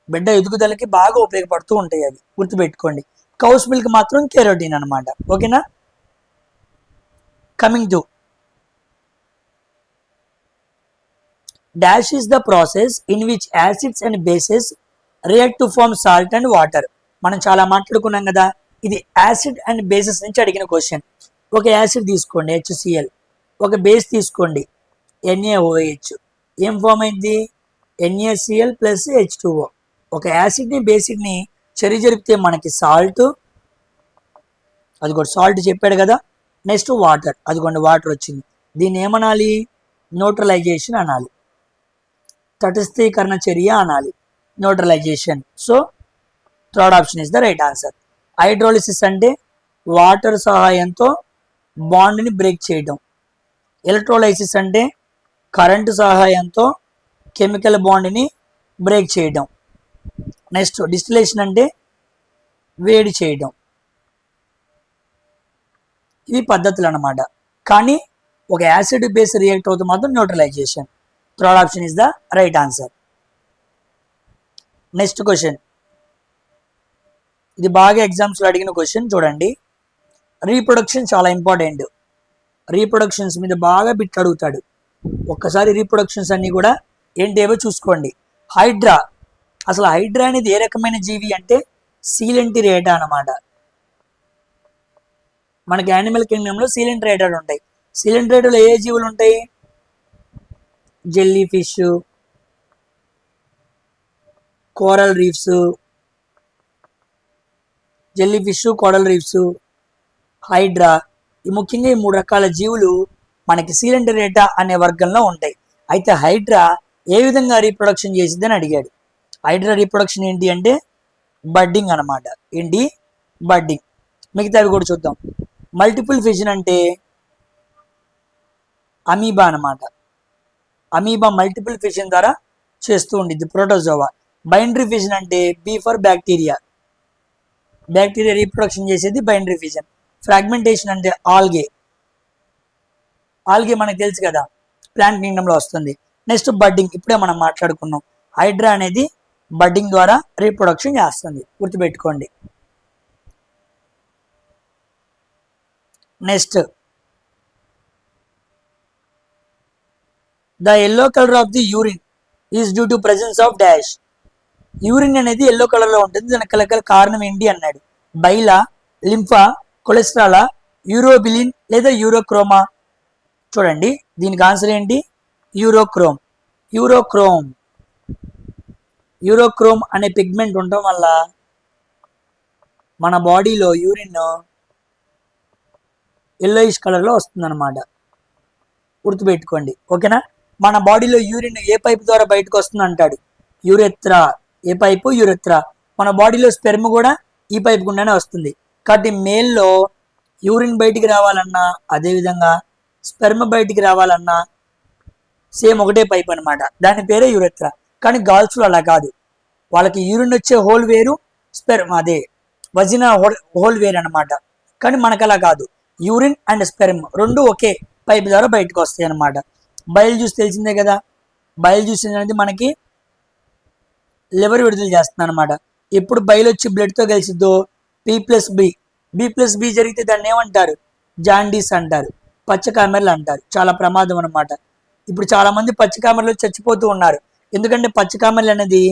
బిడ్డ ఎదుగుదలకి బాగా ఉపయోగపడుతూ ఉంటాయి అవి, గుర్తుపెట్టుకోండి. కౌస్ మిల్క్ మాత్రం కెరోటిన్ అనమాట. ఓకేనా. Coming to dash is the process in which acids and bases react to form salt and water. మనం చాలా మాట్లాడుకున్నాం కదా, ఇది యాసిడ్ అండ్ బేసెస్ నుంచి అడిగిన క్వశ్చన్. ఒక యాసిడ్ తీసుకోండి HCl, ఒక బేస్ తీసుకోండి NaOH. ఏం ఫామ్ అయింది, NaCl ప్లస్ H2O. ఒక యాసిడ్ని బేసిడ్ని జరిపితే మనకి సాల్ట్, అదిగోండి సాల్ట్ చెప్పాడు కదా. నెక్స్ట్ వాటర్, అదిగోండి వాటర్ వచ్చింది. దీన్ని ఏమనాలి, న్యూట్రలైజేషన్ అనాలి, తటస్థీకరణ చర్య అనాలి, neutralisation. So third option is the right answer. Hydrolysis అంటే వాటర్ సహాయంతో బాండ్ని బ్రేక్ చేయడం. ఎలక్ట్రోలైసిస్ అంటే కరెంటు సహాయంతో కెమికల్ బాండ్ని బ్రేక్ చేయడం. నెక్స్ట్ డిస్టిలేషన్ అంటే వేడి చేయడం. ఇవి పద్ధతులు అన్నమాట. కానీ ఒక యాసిడ్ బేస్ రియాక్ట్ అవుతూ మాత్రం neutralisation. Third option is the right answer. Next question, ఇది బాగా ఎగ్జామ్స్లో అడిగిన క్వశ్చన్ చూడండి. రీప్రొడక్షన్ చాలా ఇంపార్టెంట్. రీప్రొడక్షన్స్ మీద బాగా బిట్ అడుగుతాడు. ఒక్కసారి రీప్రొడక్షన్స్ అన్నీ కూడా ఏంటేవో చూసుకోండి. హైడ్రా, అసలు హైడ్రా అనేది ఏ రకమైన జీవి అంటే సీలెంటిరేటా అన్నమాట. మనకి యానిమల్ కింగ్డమ్లో సీలిండ్రేటెడ్ ఉంటాయి. సీలిండ్రేటెడ్లో ఏ జీవులు ఉంటాయి? Jelly fish, coral reefs, jelly fish, coral reefs, hydra, ఈ ముఖ్యంగా ఈ 3 రకాల జీవులు మనకి సీలిండరేటా అనే వర్గంలో ఉంటాయి. అయితే హైడ్రా ఏ విధంగా రీప్రొడక్షన్ చేసిద్ది అని అడిగాడు. హైడ్రా రీప్రొడక్షన్ ఏంటి అంటే బడ్డింగ్ అనమాట. ఏంటి? బడ్డింగ్. మిగతావి కూడా చూద్దాం. మల్టిపుల్ ఫిజన్ అంటే అమీబా అనమాట. అమీబా మల్టిపుల్ ఫిజన్ ద్వారా చేస్తూ ఉండిద్ది, ప్రోటోజోవా. బైనరీ ఫిజన్ అంటే B for bacteria. Bacteria reproduction చేసేది బైనరీ ఫిజన్. ఫ్రాగ్మెంటేషన్ అంటే ఆల్గే. ఆల్గే మనకు తెలుసు కదా, ప్లాంట్ కింగ్డమ్లో వస్తుంది. నెక్స్ట్ బడ్డింగ్, ఇప్పుడే మనం మాట్లాడుకున్నాం. హైడ్రా అనేది బడ్డింగ్ ద్వారా రీప్రొడక్షన్ చేస్తుంది, గుర్తుపెట్టుకోండి. Next, the yellow colour of the urine is due to presence of dash. Urine అనేది ఎల్లో కలర్లో ఉంటుంది, దానికి కలగల కారణం ఏంటి అన్నాడు. బైలా, లింఫా, కొలెస్ట్రాలా, యూరోబిలిన్ లేదా యూరోక్రోమా? చూడండి, దీనికి ఆన్సర్ ఏంటి? యూరోక్రోమ్. యూరోక్రోమ్ యూరోక్రోమ్ అనే పిగ్మెంట్ ఉండటం వల్ల మన బాడీలో యూరిన్ ఎల్లోయిష్ కలర్లో వస్తుందన్నమాట, గుర్తుపెట్టుకోండి. ఓకేనా? మన బాడీలో యూరిన్ ఏ పైపు ద్వారా బయటకు వస్తుంది అంటాడు? యూరెత్రా. ఏ పైపు? యూరెత్రా. మన బాడీలో స్పెర్మ్ కూడా ఈ పైపు గుండానే వస్తుంది. కాబట్టి మేల్లో యూరిన్ బయటికి రావాలన్నా, అదేవిధంగా స్పెర్మ్ బయటికి రావాలన్నా సేమ్ ఒకటే పైప్ అనమాట, దాని పేరే యూరెత్రా. కానీ గర్ల్స్లో అలా కాదు, వాళ్ళకి యూరిన్ వచ్చే హోల్ వేరు, స్పెర్మ్ అదే వజినా హోల్ వేరు అనమాట. కానీ మనకు అలా కాదు, యూరిన్ అండ్ స్పెర్మ్ రెండు ఒకే పైప్ ద్వారా బయటకు వస్తాయి అనమాట. బయల్ జ్యూస్ తెలిసిందే కదా. బయల్ జ్యూస్ అనేది మనకి లివర్ విడుదల చేస్తుంది అనమాట. ఎప్పుడు బయలు వచ్చి బ్లడ్తో కలిసిద్దో P+B. B+B జరిగితే దాన్ని ఏమంటారు? జాండీస్ అంటారు, పచ్చకామెర్లు అంటారు. చాలా ప్రమాదం అనమాట. ఇప్పుడు చాలా మంది పచ్చకామెర్లు చచ్చిపోతూ ఉన్నారు. ఎందుకంటే పచ్చకామెర్లు అనేది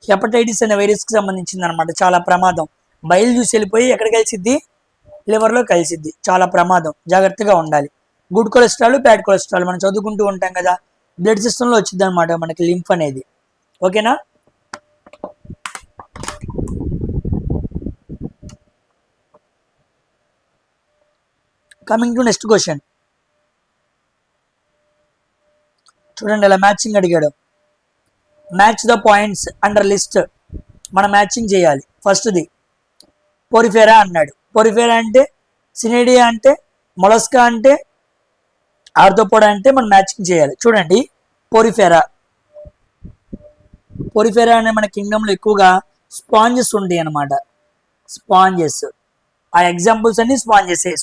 హెపటైటిస్ అనే వైరస్కి సంబంధించింది అనమాట. చాలా ప్రమాదం. బయలు జ్యూస్ వెళ్ళిపోయి ఎక్కడ కలిసిద్ది? లివర్లో కలిసిద్ది. చాలా ప్రమాదం, జాగ్రత్తగా ఉండాలి. గుడ్ కొలెస్ట్రాల్, బ్యాడ్ కొలెస్ట్రాల్ మనం చదువుకుంటూ ఉంటాం కదా. బ్లడ్ సిస్టంలో వచ్చింది అనమాట మనకి లింఫ్ అనేది. ఓకేనా? Coming to next question. చూడండి, ఇలా మ్యాచింగ్ అడిగాడు. Match the points under list. మనం మ్యాచింగ్ చేయాలి. ఫస్ట్ది పోరిఫెరా అన్నాడు. పోరిఫెరా అంటే, సినేడియా అంటే, మొలస్కా అంటే, ఆర్థోపోడా అంటే మనం మ్యాచింగ్ చేయాలి. చూడండి, పోరిఫెరా అనే మన కింగ్డమ్లో ఎక్కువగా స్పాంజెస్ ఉంటాయి అనమాట. స్పాంజెస్, ఆ ఎగ్జాంపుల్స్ అన్ని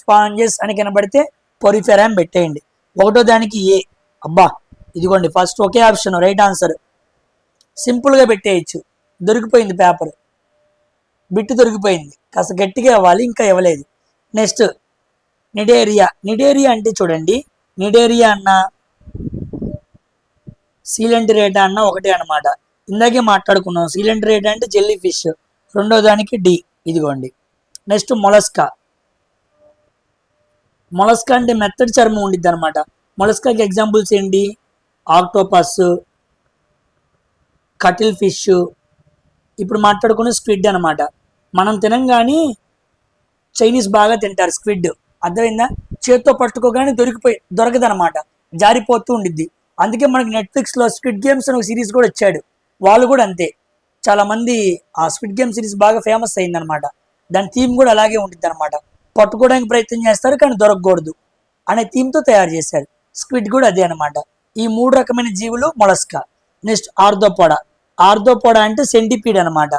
స్పాంజెస్ అని కనబడితే పోరిఫెరా అని పెట్టేయండి. ఒకటో దానికి ఏ. అబ్బా, ఇదిగోండి ఫస్ట్ ఒకే ఆప్షన్, రైట్ ఆన్సర్. సింపుల్గా పెట్టేయచ్చు. దొరికిపోయింది పేపర్, బిట్టు దొరికిపోయింది. కాస్త గట్టిగా ఇవ్వాలి, ఇంకా ఇవ్వలేదు. Next, Cnidaria. నిడేరియా అంటే చూడండి, నిడేరియా అన్న సీలెంటరేటా అన్న ఒకటే అనమాట. ఇందాకే మాట్లాడుకున్నాం. సీలెంటరేటా అంటే జెల్లీ ఫిష్, రెండో దానికి డి. ఇదిగోండి. Next, mollusca. మొలస్కా అంటే మెత్తడి చర్మం ఉండిద్ది అనమాట. మొలస్కాకి ఎగ్జాంపుల్స్ ఏంటి? Octopus, cuttlefish. ఇప్పుడు మాట్లాడుకునే స్క్విడ్ అనమాట. మనం తినం కానీ చైనీస్ బాగా తింటారు స్క్విడ్. అర్థమైందా? చేత్తో పట్టుకోగానే దొరకదనమాట, జారిపోతూ ఉండిద్ది. అందుకే మనకి నెట్ఫ్లిక్స్లో స్క్విడ్ గేమ్స్ అని ఒక సిరీస్ కూడా వచ్చాడు. వాళ్ళు కూడా అంతే. చాలా మంది ఆ స్క్విడ్ గేమ్ సిరీస్ బాగా ఫేమస్ అయిందనమాట. దాని థీమ్ కూడా అలాగే ఉంటుంది అనమాట. పట్టుకోవడానికి ప్రయత్నం చేస్తారు కానీ దొరకకూడదు అనే థీమ్తో తయారు చేశారు. స్క్విడ్ కూడా అదే అనమాట. ఈ 3 రకమైన జీవులు మొలస్కా. Next, Arthropoda. ఆర్థోపోడా అంటే సెంటిపీడ్ అనమాట.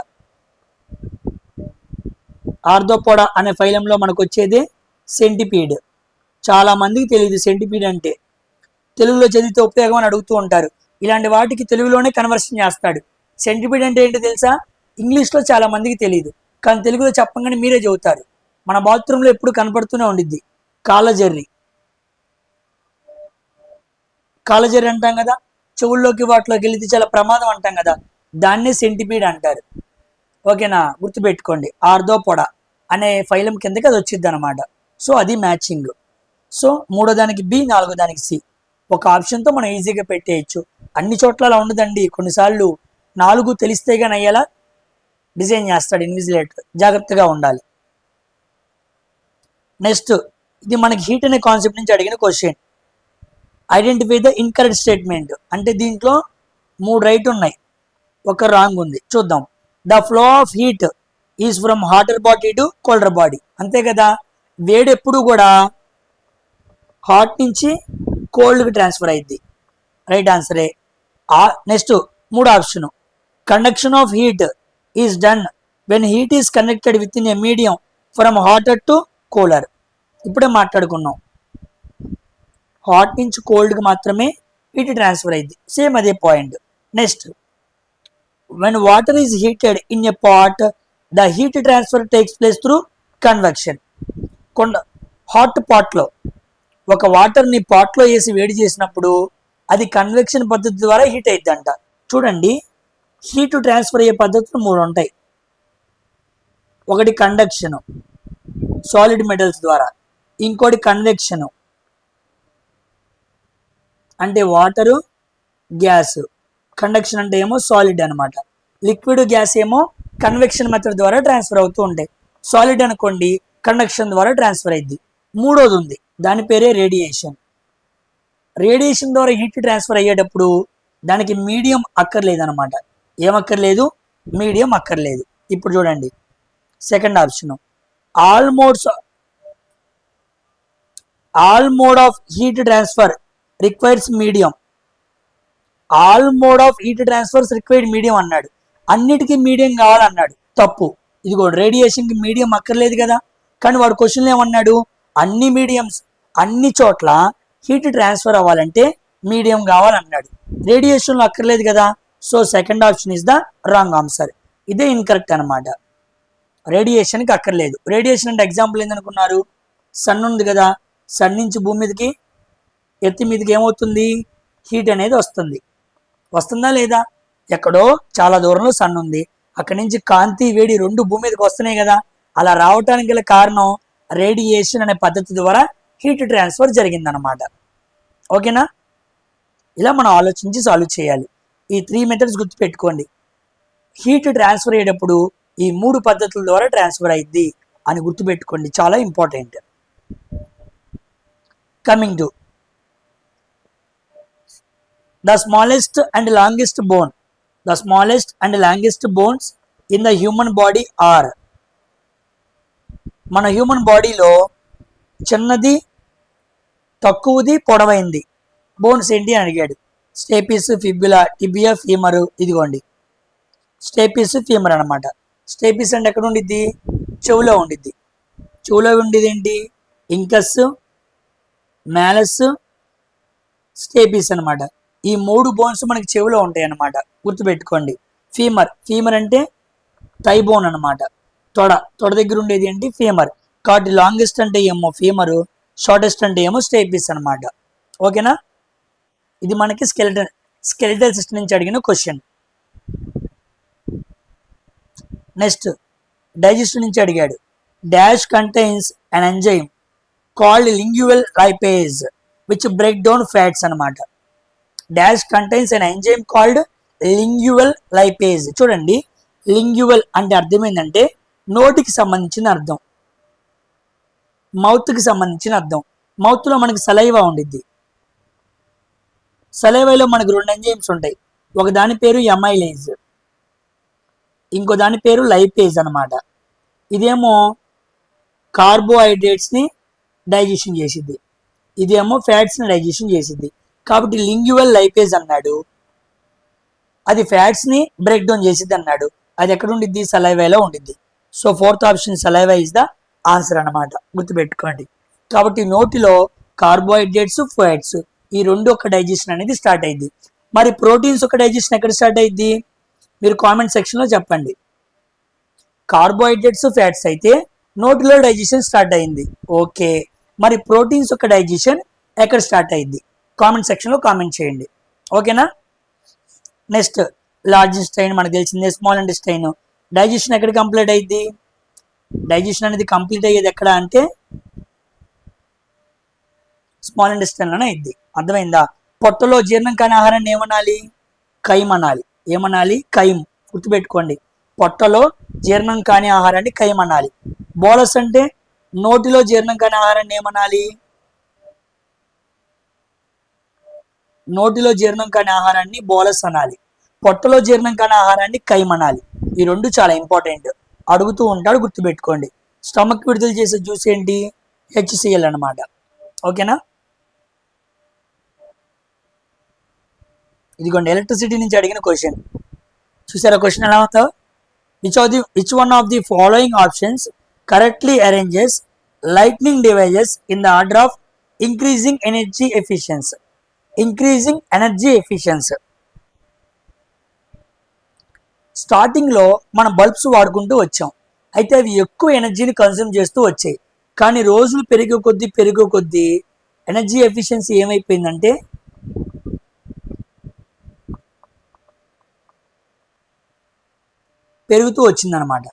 ఆర్థోపోడా అనే ఫైలంలో మనకు వచ్చేది సెంటిపీడ్. చాలా మందికి తెలియదు సెంటిపీడ్ అంటే. తెలుగులో చదివితే ఉపయోగం అని అడుగుతూ ఉంటారు. ఇలాంటి వాటికి తెలుగులోనే కన్వర్షన్ చేస్తాడు. సెంటిపీడ్ అంటే ఏంటో తెలుసా? ఇంగ్లీష్లో చాలా మందికి తెలియదు, కానీ తెలుగులో చెప్పగానే మీరే చెబుతారు. మన బాత్రూంలో ఎప్పుడు కనపడుతూనే ఉండిద్ది కాళ్ళజెర్రీ. కాళ్ళజెర్రీ అంటాం కదా, చెవుల్లోకి వాటిలోకి వెళితే చాలా ప్రమాదం అంటాం కదా, దాన్నే సెంటిపీడ్ అంటారు. ఓకేనా? గుర్తుపెట్టుకోండి. ఆర్థోపోడా అనే ఫైలం కిందకి అది వచ్చింది అనమాట. సో అది మ్యాచింగ్. సో మూడో దానికి బి, నాలుగో దానికి సి. ఒక ఆప్షన్తో మనం ఈజీగా పెట్టేయచ్చు. అన్ని చోట్ల అలా ఉండదండి. కొన్నిసార్లు 4 తెలిస్తే కానీ అయ్యేలా డిజైన్ చేస్తాడు ఇన్విజిలేటర్, జాగ్రత్తగా ఉండాలి. నెక్స్ట్, ఇది మనకి హీట్ అనే కాన్సెప్ట్ నుంచి అడిగిన question. Identify the incorrect statement. అంటే దీంట్లో 3 రైట్ ఉన్నాయి, ఒక రాంగ్ ఉంది. చూద్దాం. The flow of heat is from hotter body to colder body. అంతే కదా, వేడి ఎప్పుడు కూడా హాట్ నుంచి కోల్డ్కి ట్రాన్స్ఫర్ అయింది. రైట్ ఆన్సరే. నెక్స్ట్ మూడో option, conduction of heat is done when heat is connected with in a medium from hotter to cooler. ఇప్పుడే మాట్లాడుకున్నాం, హాట్ నుంచి కోల్డ్కి మాత్రమే హీట్ ట్రాన్స్ఫర్ అయింది. సేమ్ అదే point. Next, when water is heated in a pot the heat transfer takes place through convection. Hot పాట్లో ఒక వాటర్ని పాట్లో వేసి వేడి చేసినప్పుడు అది కన్వెక్షన్ పద్ధతి ద్వారా హీట్ అయిద్దంట. చూడండి, హీట్ ట్రాన్స్ఫర్ అయ్యే పద్ధతులు 3 ఉంటాయి. ఒకటి కండక్షన్, సాలిడ్ మెటల్స్ ద్వారా. ఇంకోటి కన్వెక్షన్, అంటే వాటరు, గ్యాస్. కండక్షన్ అంటే ఏమో సాలిడ్ అనమాట. లిక్విడ్, గ్యాస్ ఏమో కన్వెక్షన్ మెథడ్ ద్వారా ట్రాన్స్ఫర్ అవుతూ ఉంటాయి. సాలిడ్ అనుకోండి కండక్షన్ ద్వారా ట్రాన్స్ఫర్ అయింది. మూడోది ఉంది, దాని పేరే రేడియేషన్. రేడియేషన్ ద్వారా హీట్ ట్రాన్స్ఫర్ అయ్యేటప్పుడు దానికి మీడియం అక్కర్లేదు అనమాట. ఏమక్కర్లేదు? మీడియం అక్కర్లేదు. ఇప్పుడు చూడండి, second option, all mode of heat transfer requires medium. All mode of heat transfers required medium అన్నాడు. అన్నిటికీ మీడియం కావాలన్నాడు. తప్పు. ఇదిగో రేడియేషన్కి మీడియం అక్కర్లేదు కదా, కానీ వాడు క్వశ్చన్లో ఏమన్నాడు? అన్ని మీడియంస్, అన్ని చోట్ల హీట్ ట్రాన్స్ఫర్ అవ్వాలంటే మీడియం కావాలన్నాడు. రేడియేషన్లో అక్కర్లేదు కదా. So second option is the wrong answer. ఇదే ఇన్కరెక్ట్ అనమాట. రేడియేషన్కి అక్కర్లేదు. రేడియేషన్ అంటే ఎగ్జాంపుల్ ఏందనుకున్నారు? సన్ ఉంది కదా, సన్ నుంచి భూమి మీదకి, ఎత్తి మీదకి ఏమవుతుంది? హీట్ అనేది వస్తుంది. వస్తుందా లేదా? ఎక్కడో చాలా దూరంలో సన్ ఉంది, అక్కడి నుంచి కాంతి, వేడి రెండు భూమి మీదకి వస్తున్నాయి కదా. అలా రావటానికి గల కారణం రేడియేషన్ అనే పద్ధతి ద్వారా హీట్ ట్రాన్స్ఫర్ జరిగిందనమాట. ఓకేనా? ఇలా మనం ఆలోచించి సాల్వ్ చేయాలి. ఈ 3 మెథడ్స్ గుర్తుపెట్టుకోండి. హీట్ ట్రాన్స్ఫర్ అయ్యేటప్పుడు ఈ 3 పద్ధతుల ద్వారా ట్రాన్స్ఫర్ అయ్యిద్ది అని గుర్తుపెట్టుకోండి, చాలా important. Coming to the smallest and longest bone. The smallest and longest bones in the human body are. మన హ్యూమన్ బాడీలో చిన్నది, తక్కువది, పొడవైంది బోన్స్ ఏంటి అని అడిగాడు. Stapes, ఫిబ్యులా, tibia, femur. ఇదిగోండి స్టేపిస్, ఫీమర్ అనమాట. స్టేపిస్ అంటే ఎక్కడ ఉండిద్ది? చెవులో ఉండిద్ది. చెవులో ఉండేది ఏంటి? ఇంకస్, మ్యాలస్, స్టేపిస్ అనమాట. ఈ 3 బోన్స్ మనకి చెవిలో ఉంటాయి అన్నమాట. గుర్తుపెట్టుకోండి. ఫీమర్ అంటే థై బోన్ అనమాట. తొడ దగ్గర ఉండేది ఏంటి? ఫీమర్. కాబట్టి లాంగెస్ట్ అంటే ఏమో ఫీమర్, షార్టెస్ట్ అంటే ఏమో స్టేపిస్ అనమాట. ఓకేనా? ఇది మనకి స్కెలిటల్ సిస్టమ్ నుంచి అడిగిన క్వశ్చన్. నెక్స్ట్, డైజెషన్ నుంచి అడిగాడు. Dash contains an enzyme called lingual lipase which break down fats అనమాట. డాష్ కంటైన్స్ అన్ ఎంజైమ్ కాల్డ్ లింగ్యువల్ లైపేజ్. చూడండి, లింగ్యువల్ అంటే అర్థమైందంటే నోటికి సంబంధించిన అర్థం, మౌత్కి సంబంధించిన అర్థం. మౌత్లో మనకి సలైవా ఉండిద్ది. సలైవాలో మనకు 2 ఎంజైమ్స్ ఉంటాయి. ఒక దాని పేరు ఎమైలేజ్, ఇంకో దాని పేరు లైపేజ్ అనమాట. ఇదేమో కార్బోహైడ్రేట్స్ని డైజెషన్ చేసిద్ది, ఇదేమో ఫ్యాట్స్ని డైజెషన్ చేసిద్ది. కాబట్టి లింగ్యువల్ లైపేజ్ అన్నాడు, అది ఫ్యాట్స్ని బ్రేక్ డౌన్ చేసిద్ది అన్నాడు. అది ఎక్కడ ఉండిద్ది? సలైవాలో ఉండిద్ది. So 4th option saliva is the answer అనమాట. గుర్తుపెట్టుకోండి. కాబట్టి నోటిలో కార్బోహైడ్రేట్స్, ఫ్యాట్స్ ఈ 2 ఒక డైజెషన్ అనేది స్టార్ట్ అయింది. మరి ప్రోటీన్స్ ఒక డైజెషన్ ఎక్కడ స్టార్ట్ అయింది? మీరు కామెంట్ సెక్షన్లో చెప్పండి. కార్బోహైడ్రేట్స్, ఫ్యాట్స్ అయితే నోటిలో డైజెషన్ స్టార్ట్ అయింది. ఓకే, మరి ప్రోటీన్స్ ఒక డైజెషన్ ఎక్కడ స్టార్ట్ అయింది? కామెంట్ సెక్షన్లో కామెంట్ చేయండి. ఓకేనా? నెక్స్ట్, లార్జ్ ఇంటెస్టైన్ మనకు తెలిసిందే. స్మాల్ ఇంటెస్టైన్ డైజెషన్ ఎక్కడ కంప్లీట్ అయింది? డైజెషన్ అనేది కంప్లీట్ అయ్యేది ఎక్కడ అంటే స్మాల్ ఇంటెస్టైన్లోనే అయింది. అర్థమైందా? పొట్టలో జీర్ణం కాని ఆహారాన్ని ఏమనాలి? కైమ్ అనాలి. ఏమనాలి? కైమ్. గుర్తుపెట్టుకోండి, పొట్టలో జీర్ణం కాని ఆహారాన్ని కైమ్ అనాలి. బోలస్ అంటే నోటిలో జీర్ణం కాని ఆహారాన్ని ఏమనాలి? నోటిలో జీర్ణం కాని ఆహారాన్ని బోలస్ అనాలి. పొట్టలో జీర్ణం కాని ఆహారాన్ని కైమ్ అనాలి. ఈ రెండు చాలా ఇంపార్టెంట్, అడుగుతూ ఉంటాడు, గుర్తుపెట్టుకోండి. స్టమక్ విడుదల చేసే జ్యూస్ ఏంటి? హెచ్సిఎల్ అనమాట. ఓకేనా? ఇదిగోండి ఎలక్ట్రిసిటీ నుంచి అడిగిన క్వశ్చన్. చూసారా క్వశ్చన్ ఎలా ఉందో? Which one of the following options correctly arranges lightning devices in the order of increasing energy efficiency? Increasing energy efficiency. స్టార్టింగ్లో మనం బల్బ్స్ వాడుకుంటూ వచ్చాం, అయితే అవి ఎక్కువ ఎనర్జీని కన్జ్యూమ్ చేస్తూ వచ్చాయి. కానీ రోజులు పెరిగే కొద్దీ ఎనర్జీ ఎఫిషియన్సీ ఏమైపోయిందంటే పెరుగుతూ వచ్చిందనమాట.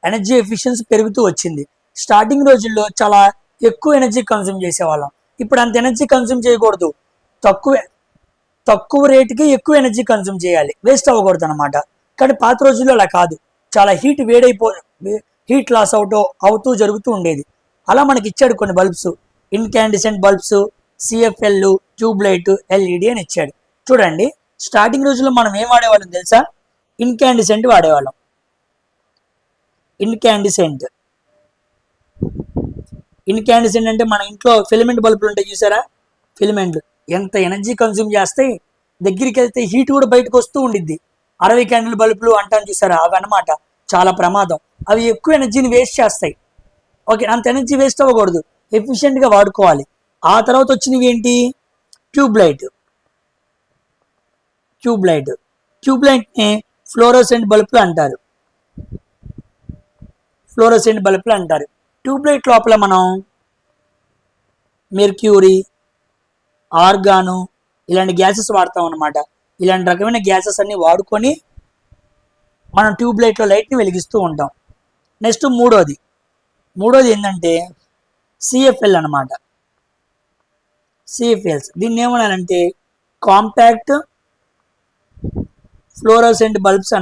ఎనర్జీ ఎఫిషియన్సీ పెరుగుతూ వచ్చింది. స్టార్టింగ్ రోజుల్లో చాలా ఎక్కువ ఎనర్జీ కన్జ్యూమ్ చేసేవాళ్ళం. ఇప్పుడు అంత ఎనర్జీ కన్జ్యూమ్ చేయకూడదు, తక్కువ రేటుకి ఎక్కువ ఎనర్జీ కన్జ్యూమ్ చేయాలి, వేస్ట్ అవ్వకూడదు అనమాట. కానీ పాత రోజుల్లో అలా కాదు, చాలా హీట్ లాస్ అవుతూ జరుగుతూ ఉండేది. అలా మనకి ఇచ్చాడు కొన్ని bulbs, incandescent bulbs, CFL, tubelight, LED అని ఇచ్చాడు. చూడండి, స్టార్టింగ్ రోజుల్లో మనం ఏం వాడేవాళ్ళం తెలుసా? ఇన్కాండిసెంట్ వాడేవాళ్ళం. ఇన్కాండిసెంట్ అంటే మన ఇంట్లో ఫిలమెంట్ బల్బులు ఉంటాయి చూసారా? ఫిలమెంట్లు ఎంత ఎనర్జీ కన్జ్యూమ్ చేస్తాయి, దగ్గరికి వెళ్తే హీట్ కూడా బయటకు వస్తూ ఉండిద్ది. 60 క్యాండిల్ బల్బులు అంటాను చూసారా, అవి అనమాట చాలా ప్రమాదం. అవి ఎక్కువ ఎనర్జీని వేస్ట్ చేస్తాయి. ఓకే, అంత ఎనర్జీ వేస్ట్ అవ్వకూడదు, ఎఫిషియెంట్గా వాడుకోవాలి. ఆ తర్వాత వచ్చినవి ఏంటి? ట్యూబ్లైట్ని ఫ్లోరోసెంట్ బల్బులు అంటారు. ట్యూబ్లైట్ లోపల మనం మెర్క్యూరీ, ఆర్గాను ఇలాంటి గ్యాసెస్ వాడతాం అనమాట. ఇలాంటి రకమైన గ్యాసెస్ అన్ని వాడుకొని మనం ట్యూబ్లైట్లో లైట్ని వెలిగిస్తూ ఉంటాం. నెక్స్ట్ మూడోది ఏంటంటే సిఎఫ్ఎల్ అనమాట. సిఎఫ్ఎల్స్ దీన్ని ఏమనాలంటే కాంపాక్ట్ ఫ్లోరోసెంట్ బల్బ్స్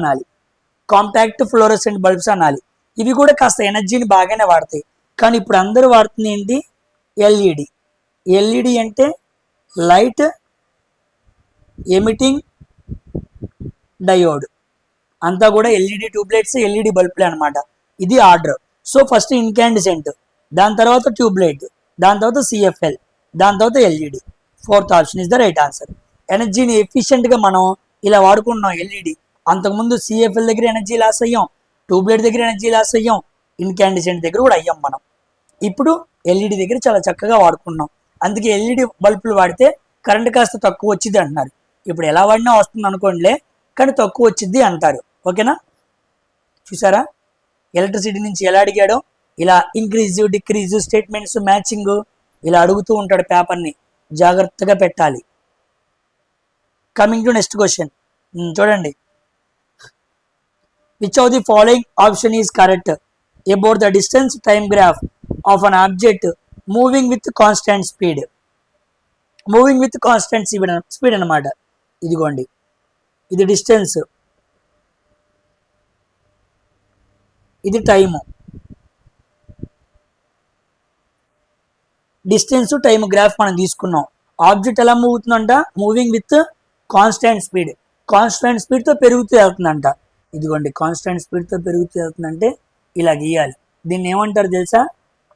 అనాలి. ఇవి కూడా కాస్త ఎనర్జీని బాగానే వాడతాయి. కానీ ఇప్పుడు అందరూ వాడుతుంది ఏంటి? ఎల్ఈడి అంటే లైట్ ఎమిటింగ్ డయోడ్. అంతా కూడా ఎల్ఈడి ట్యూబ్లైట్స్, ఎల్ఈడి బల్బులే అనమాట. ఇది ఆర్డర్. సో ఫస్ట్ ఇన్కాండిసెంట్, దాని తర్వాత ట్యూబ్లైట్, దాని తర్వాత సిఎఫ్ఎల్, దాని తర్వాత LED. 4th option is the right answer. ఎనర్జీని ఎఫిషియెంట్గా మనం ఇలా వాడుకుంటున్నాం. ఎల్ఈడి, అంతకుముందు సిఎఫ్ఎల్ దగ్గర ఎనర్జీ లాస్ అయ్యాం, ట్యూబ్లైట్ దగ్గర ఎనర్జీ లాస్ అయ్యాం, ఇన్కాండిసెంట్ దగ్గర కూడా అయ్యాం మనం. ఇప్పుడు ఎల్ఈడి దగ్గర చాలా చక్కగా వాడుకున్నాం. అందుకే ఎల్ఈడి బల్బులు వాడితే కరెంట్ కాస్త తక్కువ వచ్చింది అంటున్నారు. ఇప్పుడు ఎలా వాడినా వస్తుంది అనుకోండిలే, కానీ తక్కువ వచ్చింది అంటారు. ఓకేనా? చూసారా ఎలక్ట్రిసిటీ నుంచి ఎలా అడిగాడో? ఇలా ఇంక్రీజు, డిక్రీజు, స్టేట్మెంట్స్, మ్యాచింగ్ ఇలా అడుగుతూ ఉంటాడు. పేపర్ని జాగ్రత్తగా పెట్టాలి. కమింగ్ టు నెక్స్ట్ క్వశ్చన్ చూడండి. Which of the following option is correct about the distance time graph of an object moving with constant speed? Speed అనమాట. ఇదిగోండి, ఇది డిస్టెన్స్, ఇది టైము. డిస్టెన్స్ టైం గ్రాఫ్ మనం తీసుకున్నాం. ఆబ్జెక్ట్ ఎలా మూవ్ అవుతుందంట? Moving with constant స్పీడ్తో పెరుగుతూ వెళ్తుందంట. ఇదిగోండి, కాన్స్టెంట్ స్పీడ్తో పెరుగుతూ వెళ్తుందంటే ఇలా గీయాలి. దీన్ని ఏమంటారు తెలుసా?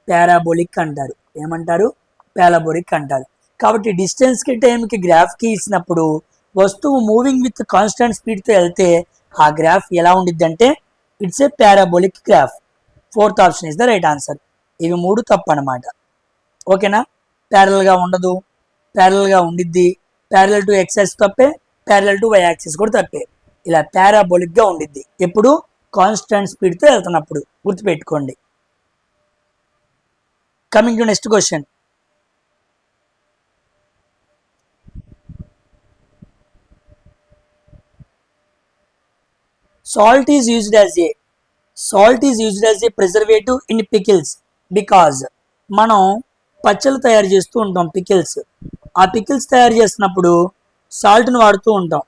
పారాబోలిక్ అంటారు. కాబట్టి డిస్టెన్స్కి టైంకి గ్రాఫ్కి ఇచ్చినప్పుడు వస్తువు మూవింగ్ విత్ కాన్స్టెంట్ స్పీడ్తో వెళ్తే ఆ గ్రాఫ్ ఎలా ఉండిద్ది అంటే it's a parabolic graph. 4th option is the right answer. ఇవి 3 తప్పు అనమాట. ఓకేనా? ప్యారల్గా ఉండదు, ప్యారల్గా ఉండిద్ది, ప్యారల్ టు ఎక్స్ యాక్సిస్ తప్పే, ప్యారల్ టు వై యాక్సిస్ కూడా తప్పే. ఇలా పారాబోలిక్గా ఉండిద్ది ఎప్పుడు? కాన్స్టెంట్ స్పీడ్తో వెళ్తున్నప్పుడు. గుర్తుపెట్టుకోండి. Coming to next question. Salt is used as a salt is used as a preservative in pickles because మనం పచ్చళ్ళు తయారు చేస్తూ ఉంటాం పికిల్స్. ఆ పికిల్స్ తయారు చేస్తున్నప్పుడు సాల్ట్ను వాడుతూ ఉంటాం.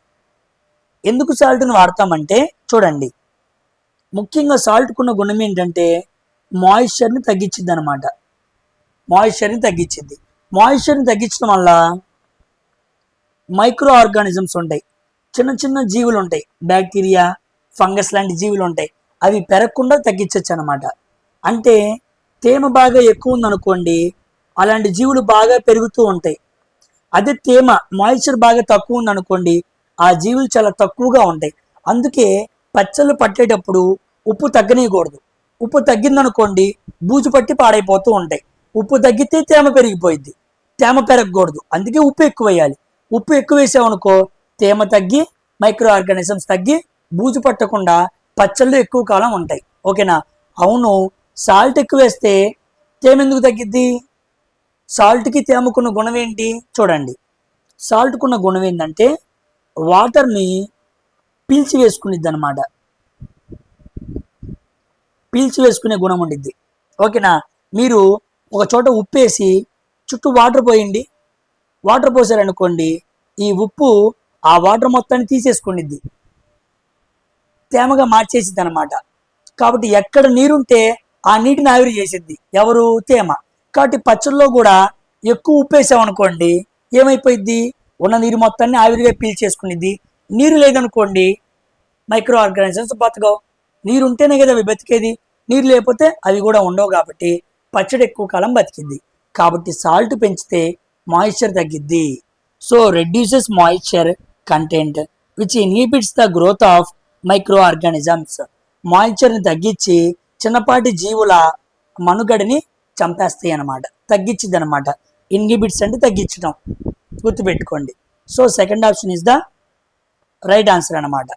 ఎందుకు సాల్ట్ను వాడతామంటే చూడండి, ముఖ్యంగా సాల్ట్కున్న గుణం ఏంటంటే మాయిశ్చర్ని తగ్గించిద్ది అనమాట. మాయిశ్చర్ని తగ్గించడం వల్ల మైక్రో ఆర్గానిజమ్స్ ఉంటాయి, చిన్న చిన్న జీవులు ఉంటాయి, బ్యాక్టీరియా ఫంగస్ లాంటి జీవులు ఉంటాయి, అవి పెరగకుండా తగ్గించవచ్చు అనమాట. అంటే తేమ బాగా ఎక్కువ ఉందనుకోండి, అలాంటి జీవులు బాగా పెరుగుతూ ఉంటాయి. అదే తేమ మాయిశ్చర్ బాగా తక్కువ ఉందనుకోండి, ఆ జీవులు చాలా తక్కువగా ఉంటాయి. అందుకే పచ్చళ్ళు పట్టేటప్పుడు ఉప్పు తగ్గనీయకూడదు. ఉప్పు తగ్గిందనుకోండి బూజు పట్టి పాడైపోతూ ఉంటాయి. ఉప్పు తగ్గితే తేమ పెరిగిపోయింది, తేమ పెరగకూడదు, అందుకే ఉప్పు ఎక్కువ వేయాలి. ఉప్పు ఎక్కువ వేసామనుకో తేమ తగ్గి మైక్రో ఆర్గానిజమ్స్ తగ్గి బూజు పట్టకుండా పచ్చళ్ళు ఎక్కువ కాలం ఉంటాయి. ఓకేనా? అవును, సాల్ట్ ఎక్కువ వేస్తే తేమ ఎందుకు తగ్గిద్ది? సాల్ట్కి తేమకున్న గుణం ఏంటి చూడండి. సాల్ట్కున్న గుణం ఏంటంటే వాటర్ని పీల్చి వేసుకునిద్ది అనమాట. పీల్చి వేసుకునే గుణం ఉండిద్ది. ఓకేనా? మీరు ఒక చోట ఉప్పు వేసి చుట్టూ వాటర్ పోయండి, వాటర్ పోసారనుకోండి, ఈ ఉప్పు ఆ వాటర్ మొత్తాన్ని తీసేసుకునిద్ది, తేమగా మార్చేసిద్ది అనమాట. కాబట్టి ఎక్కడ నీరుంటే ఆ నీటిని ఆవిరి చేసిద్ది ఎవరు? తేమ. కాబట్టి పచ్చళ్ళలో కూడా ఎక్కువ ఉప్పు వేసామనుకోండి ఏమైపోయిద్ది? ఉన్న నీరు మొత్తాన్ని ఆవిరిగా పీల్చేసుకునిద్ది. నీరు లేదనుకోండి మైక్రో ఆర్గానిజమ్స్ బతకవు. నీరు ఉంటేనే కదా అవి బతికేది, నీరు లేకపోతే అవి కూడా ఉండవు. కాబట్టి పచ్చడి ఎక్కువ కాలం బతికిద్ది. కాబట్టి సాల్ట్ పెంచితే మాయిశ్చర్ తగ్గిద్ది. So reduces moisture content which inhibits the growth of microorganisms. మాయిశ్చర్ని తగ్గించి చిన్నపాటి జీవుల మనుగడని చంపేస్తాయి అనమాట, తగ్గించిద్ది అనమాట. ఇన్హిబిట్స్ అంటే తగ్గించడం, గుర్తుపెట్టుకోండి. So second option is the right answer అనమాట.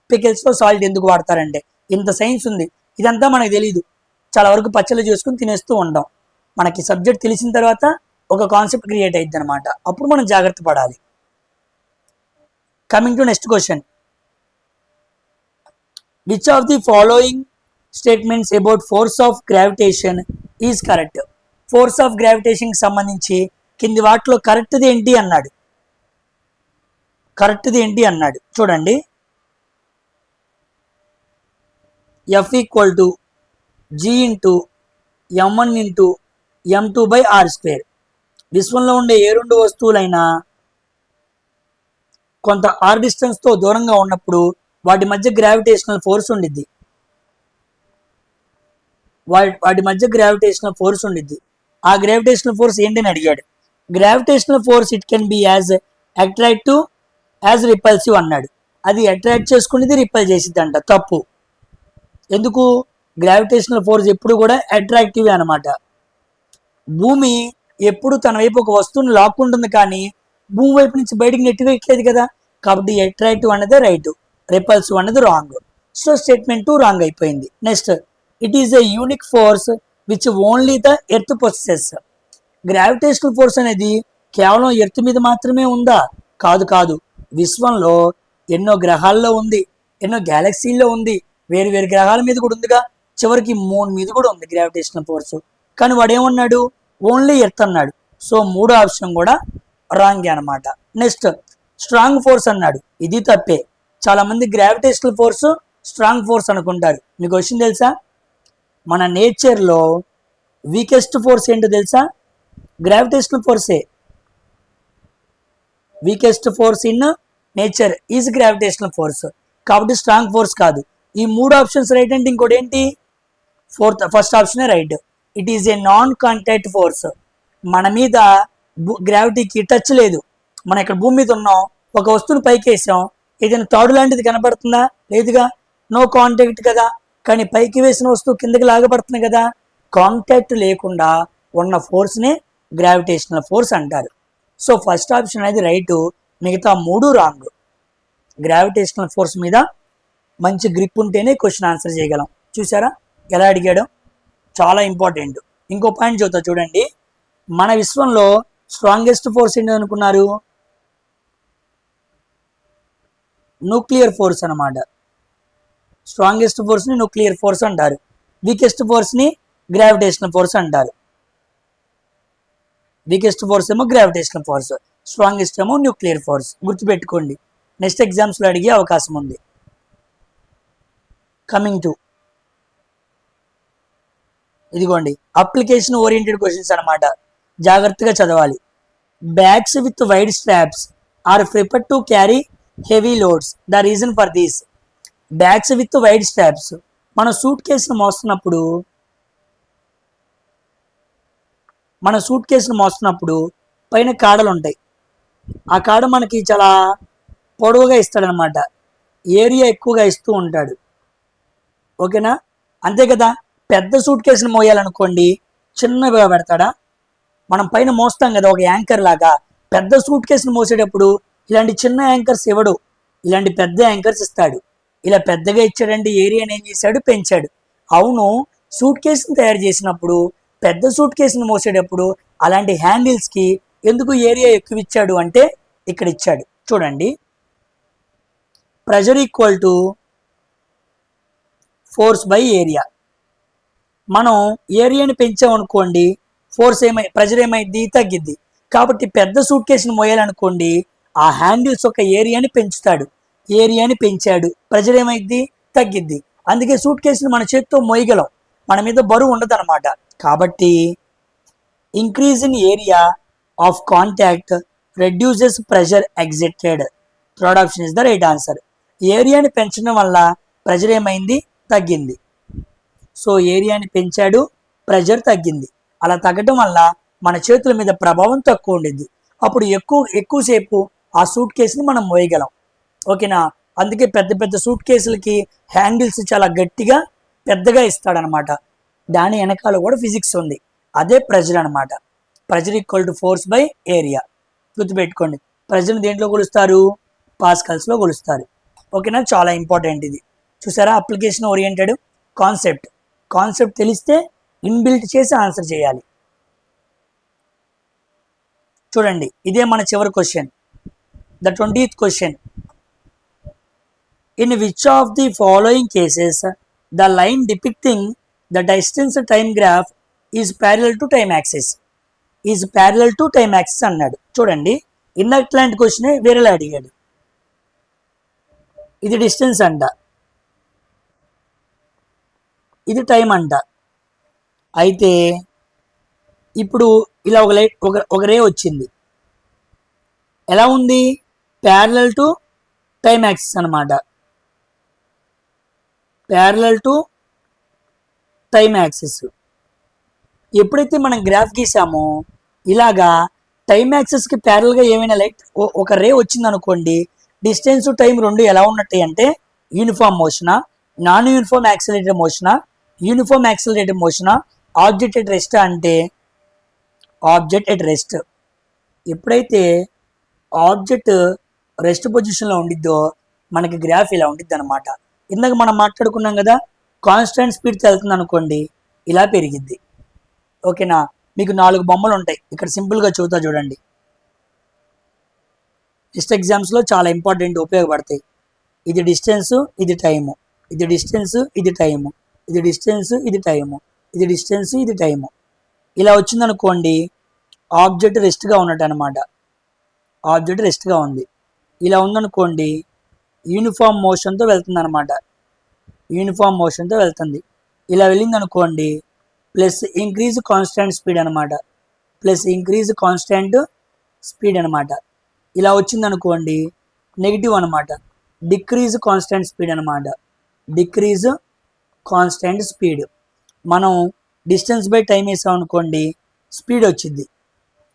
పికిల్స్లో సాల్ట్ ఎందుకు వాడతారంటే ఇంత సైన్స్ ఉంది, ఇదంతా మనకు తెలియదు. చాలా వరకు పచ్చళ్ళు చేసుకుని తినేస్తూ ఉంటాం. మనకి సబ్జెక్ట్ తెలిసిన తర్వాత ఒక కాన్సెప్ట్ క్రియేట్ అయ్యిద్ది అనమాట, అప్పుడు మనం జాగ్రత్త పడాలి. Coming to next question. Which of the following statements about force of gravitation is correct? Force of గ్రావిటేషన్కి సంబంధించి కింది వాటిలో కరెక్ట్ది ఏంటి అన్నాడు. చూడండి. F = G × M1 × M2/R². విశ్వంలో ఉండే ఏ రెండు వస్తువులైనా కొంత ఆర్ డిస్టెన్స్తో దూరంగా ఉన్నప్పుడు వాటి మధ్య గ్రావిటేషనల్ ఫోర్స్ ఉండిద్ది. ఆ గ్రావిటేషనల్ ఫోర్స్ ఏంటని అడిగాడు. Gravitational force it can be as attractive as repulsive అన్నాడు. అది అట్రాక్ట్ చేసుకునేది రిపల్ చేసిద్ది అంట. తప్పు. ఎందుకు? గ్రావిటేషనల్ ఫోర్స్ ఎప్పుడు కూడా అట్రాక్టివ్ అనమాట. భూమి ఎప్పుడు తన వైపు ఒక వస్తువుని లాక్కుంటుంది, కానీ భూమి వైపు నుంచి బయటికి నెట్టివేయట్లేదు కదా. కాబట్టి అట్రాక్టివ్ అన్నదే రైట్, రిపల్సివ్ అన్నది రాంగ్. సో స్టేట్మెంట్ 2 రాంగ్ అయిపోయింది. Next, it is a unique force which only the earth possesses. Gravitational force అనేది కేవలం ఎర్త్ మీద మాత్రమే ఉందా? కాదు. విశ్వంలో ఎన్నో గ్రహాల్లో ఉంది, ఎన్నో గ్యాలక్సీల్లో ఉంది, వేరు వేరు గ్రహాల మీద కూడా ఉందిగా, చివరికి మూన్ మీద కూడా ఉంది గ్రావిటేషనల్ ఫోర్స్. కానీ వాడు ఏమన్నాడు? ఓన్లీ ఎర్త్ అన్నాడు. సో 3వ ఆప్షన్ కూడా రాంగ్ అనమాట. నెక్స్ట్, స్ట్రాంగ్ ఫోర్స్ అన్నాడు. ఇది తప్పే. చాలా మంది గ్రావిటేషనల్ ఫోర్స్ స్ట్రాంగ్ ఫోర్స్ అనుకుంటారు. మీకు క్వశ్చన్ తెలుసా? మన నేచర్లో వీకెస్ట్ ఫోర్స్ ఏంటో తెలుసా? గ్రావిటేషనల్ ఫోర్సే. Weakest force in nature is gravitational force. కాబట్టి స్ట్రాంగ్ ఫోర్స్ కాదు. ఈ 3 ఆప్షన్స్ రైట్ అంటే ఇంకోటి ఏంటి? ఫస్ట్ ఆప్షనే right. It is a non contact force. మన మీద గ్రావిటీకి టచ్ లేదు. మనం ఇక్కడ భూమి మీద ఉన్నాం, ఒక వస్తువుని పైకి వేసాం, ఏదైనా తాడు లాంటిది కనబడుతుందా? లేదుగా, నో కాంటాక్ట్ కదా. కానీ పైకి వేసిన వస్తువు కిందకి లాగబడుతుంది కదా. కాంటాక్ట్ లేకుండా ఉన్న ఫోర్స్నే గ్రావిటేషనల్ ఫోర్స్ అంటారు. సో ఫస్ట్ ఆప్షన్ అనేది రైట్, మిగతా 3 రాంగ్. గ్రావిటేషనల్ ఫోర్స్ మీద మంచి గ్రిప్ ఉంటేనే క్వశ్చన్ ఆన్సర్ చేయగలం. చూసారా ఎలా అడిగాడో? చాలా ఇంపార్టెంట్. ఇంకో పాయింట్ చెబుతా చూడండి. మన విశ్వంలో స్ట్రాంగెస్ట్ ఫోర్స్ ఏంటి అనుకున్నారు? న్యూక్లియర్ ఫోర్స్ అన్నమాట. స్ట్రాంగెస్ట్ ఫోర్స్ని న్యూక్లియర్ ఫోర్స్ అంటారు, వీకెస్ట్ ఫోర్స్ని గ్రావిటేషనల్ ఫోర్స్ అంటారు. వీకెస్ట్ ఫోర్స్ ఏమో గ్రావిటేషనల్ ఫోర్స్, స్ట్రాంగెస్ట్ ఏమో న్యూక్లియర్ ఫోర్స్. గుర్తుపెట్టుకోండి, నెక్స్ట్ ఎగ్జామ్స్లో అడిగే అవకాశం ఉంది. కమింగ్ టు ఇదిగోండి అప్లికేషన్ ఓరియంటెడ్ క్వశ్చన్స్ అనమాట, జాగ్రత్తగా చదవాలి. Bags with wide straps are preferred to carry heavy loads. The reason for this. Bags with wide straps, మన సూట్ కేసును మోస్తున్నప్పుడు పైన కాడలు ఉంటాయి. ఆ కాడ మనకి చాలా పొడవుగా ఇస్తాడనమాట, ఏరియా ఎక్కువగా ఇస్తూ ఉంటాడు. ఓకేనా, అంతే కదా. పెద్ద సూట్ కేసును మోయాలనుకోండి చిన్నగా పెడతాడా, మనం పైన మోస్తాం కదా ఒక యాంకర్ లాగా. పెద్ద సూట్ కేసును మోసేటప్పుడు ఇలాంటి చిన్న యాంకర్స్ ఇవ్వడు, ఇలాంటి పెద్ద యాంకర్స్ ఇస్తాడు. ఇలా పెద్దగా ఇచ్చాడంటే ఏరియాని ఏం చేశాడు, పెంచాడు. అవును, సూట్ కేసును తయారు చేసినప్పుడు పెద్ద సూట్ కేసును మోసేటప్పుడు అలాంటి హ్యాండిల్స్కి ఎందుకు ఏరియా ఎక్కువ ఇచ్చాడు అంటే ఇక్కడ ఇచ్చాడు చూడండి. Pressure equal to force by area. మనం ఏరియాని పెంచామనుకోండి ప్రెషర్ ఏమైంది, తగ్గిద్ది. కాబట్టి పెద్ద సూట్ కేసును మోయాలనుకోండి ఆ హ్యాండిల్స్ ఒక ఏరియాని పెంచుతాడు, ఏరియాని పెంచాడు, ప్రెషర్ ఏమైంది, తగ్గిద్ది. అందుకే సూట్ కేసును మన చేతితో మోయగలం, మన మీద బరువు ఉండదు అనమాట. కాబట్టి increase in area of contact reduces pressure exited. Third option is the right answer. ఏరియాని పెంచడం వల్ల ప్రెషర్ ఏమైంది, తగ్గింది. సో ఏరియాని పెంచాడు, ప్రెషర్ తగ్గింది. అలా తగ్గడం వల్ల మన చేతుల మీద ప్రభావం తక్కువ ఉండిద్ది. అప్పుడు ఎక్కువసేపు ఆ సూట్ కేసుని మనం మోయగలం. ఓకేనా, అందుకే పెద్ద పెద్ద సూట్ కేసులకి హ్యాండిల్స్ చాలా గట్టిగా పెద్దగా ఇస్తాడనమాట. దాని వెనకాల కూడా ఫిజిక్స్ ఉంది, అదే ప్రెషర్ అనమాట. Pressure equal to force by area. గుర్తుపెట్టుకోండి, ప్రెషర్ని దేంట్లో కొలుస్తారు, పాస్కల్స్లో కొలుస్తారు. ఓకేనా, చాలా ఇంపార్టెంట్ ఇది. చూసారా, అప్లికేషన్ ఓరియంటెడ్ కాన్సెప్ట్ తెలిస్తే ఇన్బిల్ట్ చేసి ఆన్సర్ చేయాలి. చూడండి, ఇదే మన చివరి question, the 20th question. In which of the following cases the line depicting the distance time graph is parallel to time axis. అన్నాడు. చూడండి, ఇట్లాంటి క్వశ్చనే వేరేలా అడిగాడు. ఇది డిస్టెన్స్ అంట, ఇది టైం అంట. అయితే ఇప్పుడు ఇలా ఒక రే వచ్చింది, ఎలా ఉంది, ప్యారలల్ టు టైం యాక్సిస్ అనమాట. Parallel to time axis. ఎప్పుడైతే మనం గ్రాఫ్ గీసామో ఇలాగా టైం యాక్సిస్కి ప్యారల్గా ఏమైనా లైట్ ఒక రే వచ్చింది అనుకోండి, డిస్టెన్స్ టైం రెండు ఎలా ఉన్నట్టు అంటే యూనిఫామ్ మోషనా, నాన్ యూనిఫామ్ యాక్సిలరేటెడ్ మోషనా, యూనిఫామ్ యాక్సిలరేటెడ్ మోషనా, ఆబ్జెక్ట్ ఎట్ రెస్ట్ అంటే ఆబ్జెక్ట్ ఎట్ రెస్ట్. ఎప్పుడైతే ఆబ్జెక్ట్ రెస్ట్ పొజిషన్లో ఉండిద్దో మనకి గ్రాఫ్ ఇలా ఉండిద్ది అనమాట. ఇందాక మనం మాట్లాడుకున్నాం కదా, కాన్స్టెంట్ స్పీడ్తో వెళ్తుంది అనుకోండి ఇలా పెరిగిద్ది. ఓకేనా, మీకు 4 బొమ్మలు ఉంటాయి ఇక్కడ, సింపుల్గా చూద్దా చూడండి. నెక్స్ట్ ఎగ్జామ్స్లో చాలా ఇంపార్టెంట్, ఉపయోగపడతాయి. ఇది డిస్టెన్స్, ఇది టైము, ఇది డిస్టెన్స్, ఇది టైము, ఇది డిస్టెన్స్, ఇది టైము, ఇది డిస్టెన్స్, ఇది టైము. ఇలా వచ్చిందనుకోండి ఆబ్జెక్ట్ రెస్ట్గా ఉన్నట్టు అనమాట. ఆబ్జెక్ట్ రెస్ట్గా ఉంది. ఇలా ఉందనుకోండి యూనిఫామ్ మోషన్తో వెళ్తుంది అనమాట. యూనిఫామ్ మోషన్తో వెళ్తుంది. ఇలా వెళ్ళింది అనుకోండి ప్లస్ ఇంక్రీజ్ కాన్స్టాంట్ స్పీడ్ అనమాట. ప్లస్ ఇంక్రీజ్ కాన్స్టాంట్ స్పీడ్ అనమాట. ఇలా వచ్చింది అనుకోండి నెగిటివ్ అనమాట, డిక్రీజ్ కాన్స్టాంట్ స్పీడ్ అనమాట. Decrease constant speed. మనం డిస్టెన్స్ బై టైం వేసాం అనుకోండి స్పీడ్ వచ్చింది.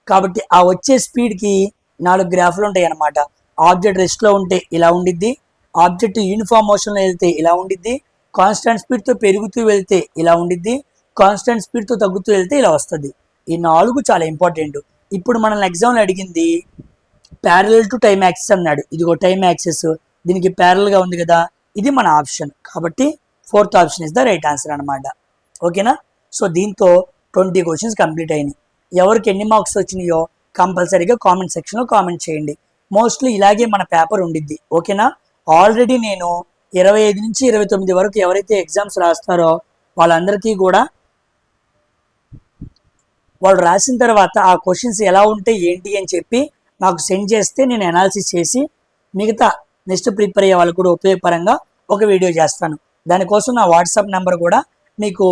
కాబట్టి ఆ వచ్చే స్పీడ్కి 4 గ్రాఫ్లు ఉంటాయి అన్నమాట. ఆబ్జెక్ట్ రెస్ట్లో ఉంటే ఇలా ఉండిద్ది, ఆబ్జెక్ట్ యూనిఫామ్ మోషన్లో వెళ్తే ఇలా ఉండిద్ది, కాన్స్టాంట్ స్పీడ్తో పెరుగుతూ వెళ్తే ఇలా ఉండిద్ది, కాన్స్టాంట్ స్పీడ్తో తగ్గుతూ వెళ్తే ఇలా వస్తుంది. ఈ 4 చాలా ఇంపార్టెంట్. ఇప్పుడు మనల్ని ఎగ్జామ్లో అడిగింది ప్యారలల్ టు టైం యాక్సిస్ అన్నాడు. ఇదిగో టైం యాక్సిస్ దీనికి ప్యారల్గా ఉంది కదా, ఇది మన ఆప్షన్. కాబట్టి 4th option is the right answer అనమాట. ఓకేనా, సో దీంతో 20 క్వశ్చన్స్ కంప్లీట్ అయినాయి. ఎవరికి ఎన్ని మార్క్స్ వచ్చినాయో కంపల్సరీగా కామెంట్ సెక్షన్లో కామెంట్ చేయండి. మోస్ట్లీ ఇలాగే మన పేపర్ ఉండిద్ది. ఓకేనా, ఆల్రెడీ నేను 25 నుంచి 29 వరకు ఎవరైతే ఎగ్జామ్స్ రాస్తారో వాళ్ళందరికీ కూడా వాళ్ళు రాసిన తర్వాత ఆ క్వశ్చన్స్ ఎలా ఉంటే ఏంటి అని చెప్పి నాకు సెండ్ చేస్తే నేను అనాలిసిస్ చేసి మిగతా నెక్స్ట్ ప్రిపేర్ అయ్యే వాళ్ళకు కూడా ఉపయోగపరంగా ఒక వీడియో చేస్తాను. దానికోసం నా వాట్సాప్ నెంబర్ కూడా మీకు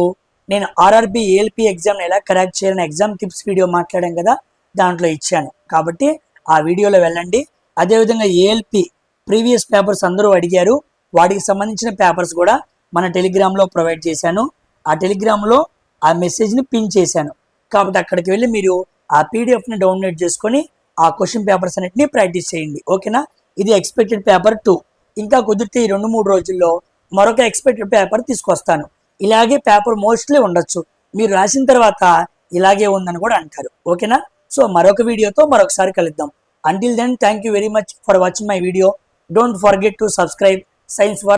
నేను ఆర్ఆర్బి ఏఎల్పి ఎగ్జామ్ ఎలా కరెక్ట్ చేయాలని ఎగ్జామ్ టిప్స్ వీడియో మాట్లాడాం కదా, దాంట్లో ఇచ్చాను. కాబట్టి ఆ వీడియోలో వెళ్ళండి. అదేవిధంగా ఏఎల్పి ప్రీవియస్ పేపర్స్ అందరూ అడిగారు, వాటికి సంబంధించిన పేపర్స్ కూడా మన టెలిగ్రామ్లో ప్రొవైడ్ చేశాను. ఆ టెలిగ్రామ్లో ఆ మెసేజ్ని పిన్ చేశాను. కాబట్టి అక్కడికి వెళ్ళి మీరు ఆ పీడిఎఫ్ని డౌన్లోడ్ చేసుకొని ఆ క్వశ్చన్ పేపర్స్ అన్నిటిని ప్రాక్టీస్ చేయండి. ఓకేనా? ఇది ఎక్స్పెక్టెడ్ పేపర్ 2. ఇంకా కుదిరితే ఈ 2-3 రోజుల్లో మరొక ఎక్స్పెక్టెడ్ పేపర్ తీసుకొస్తాను. ఇలాగే పేపర్ మోస్ట్లీ ఉండొచ్చు, మీరు రాసిన తర్వాత ఇలాగే ఉందని కూడా అంటారు. ఓకేనా? సో మరొక వీడియోతో మరొకసారి కలుద్దాం. Until then thank you very much for watching my video. Don't forget to subscribe science for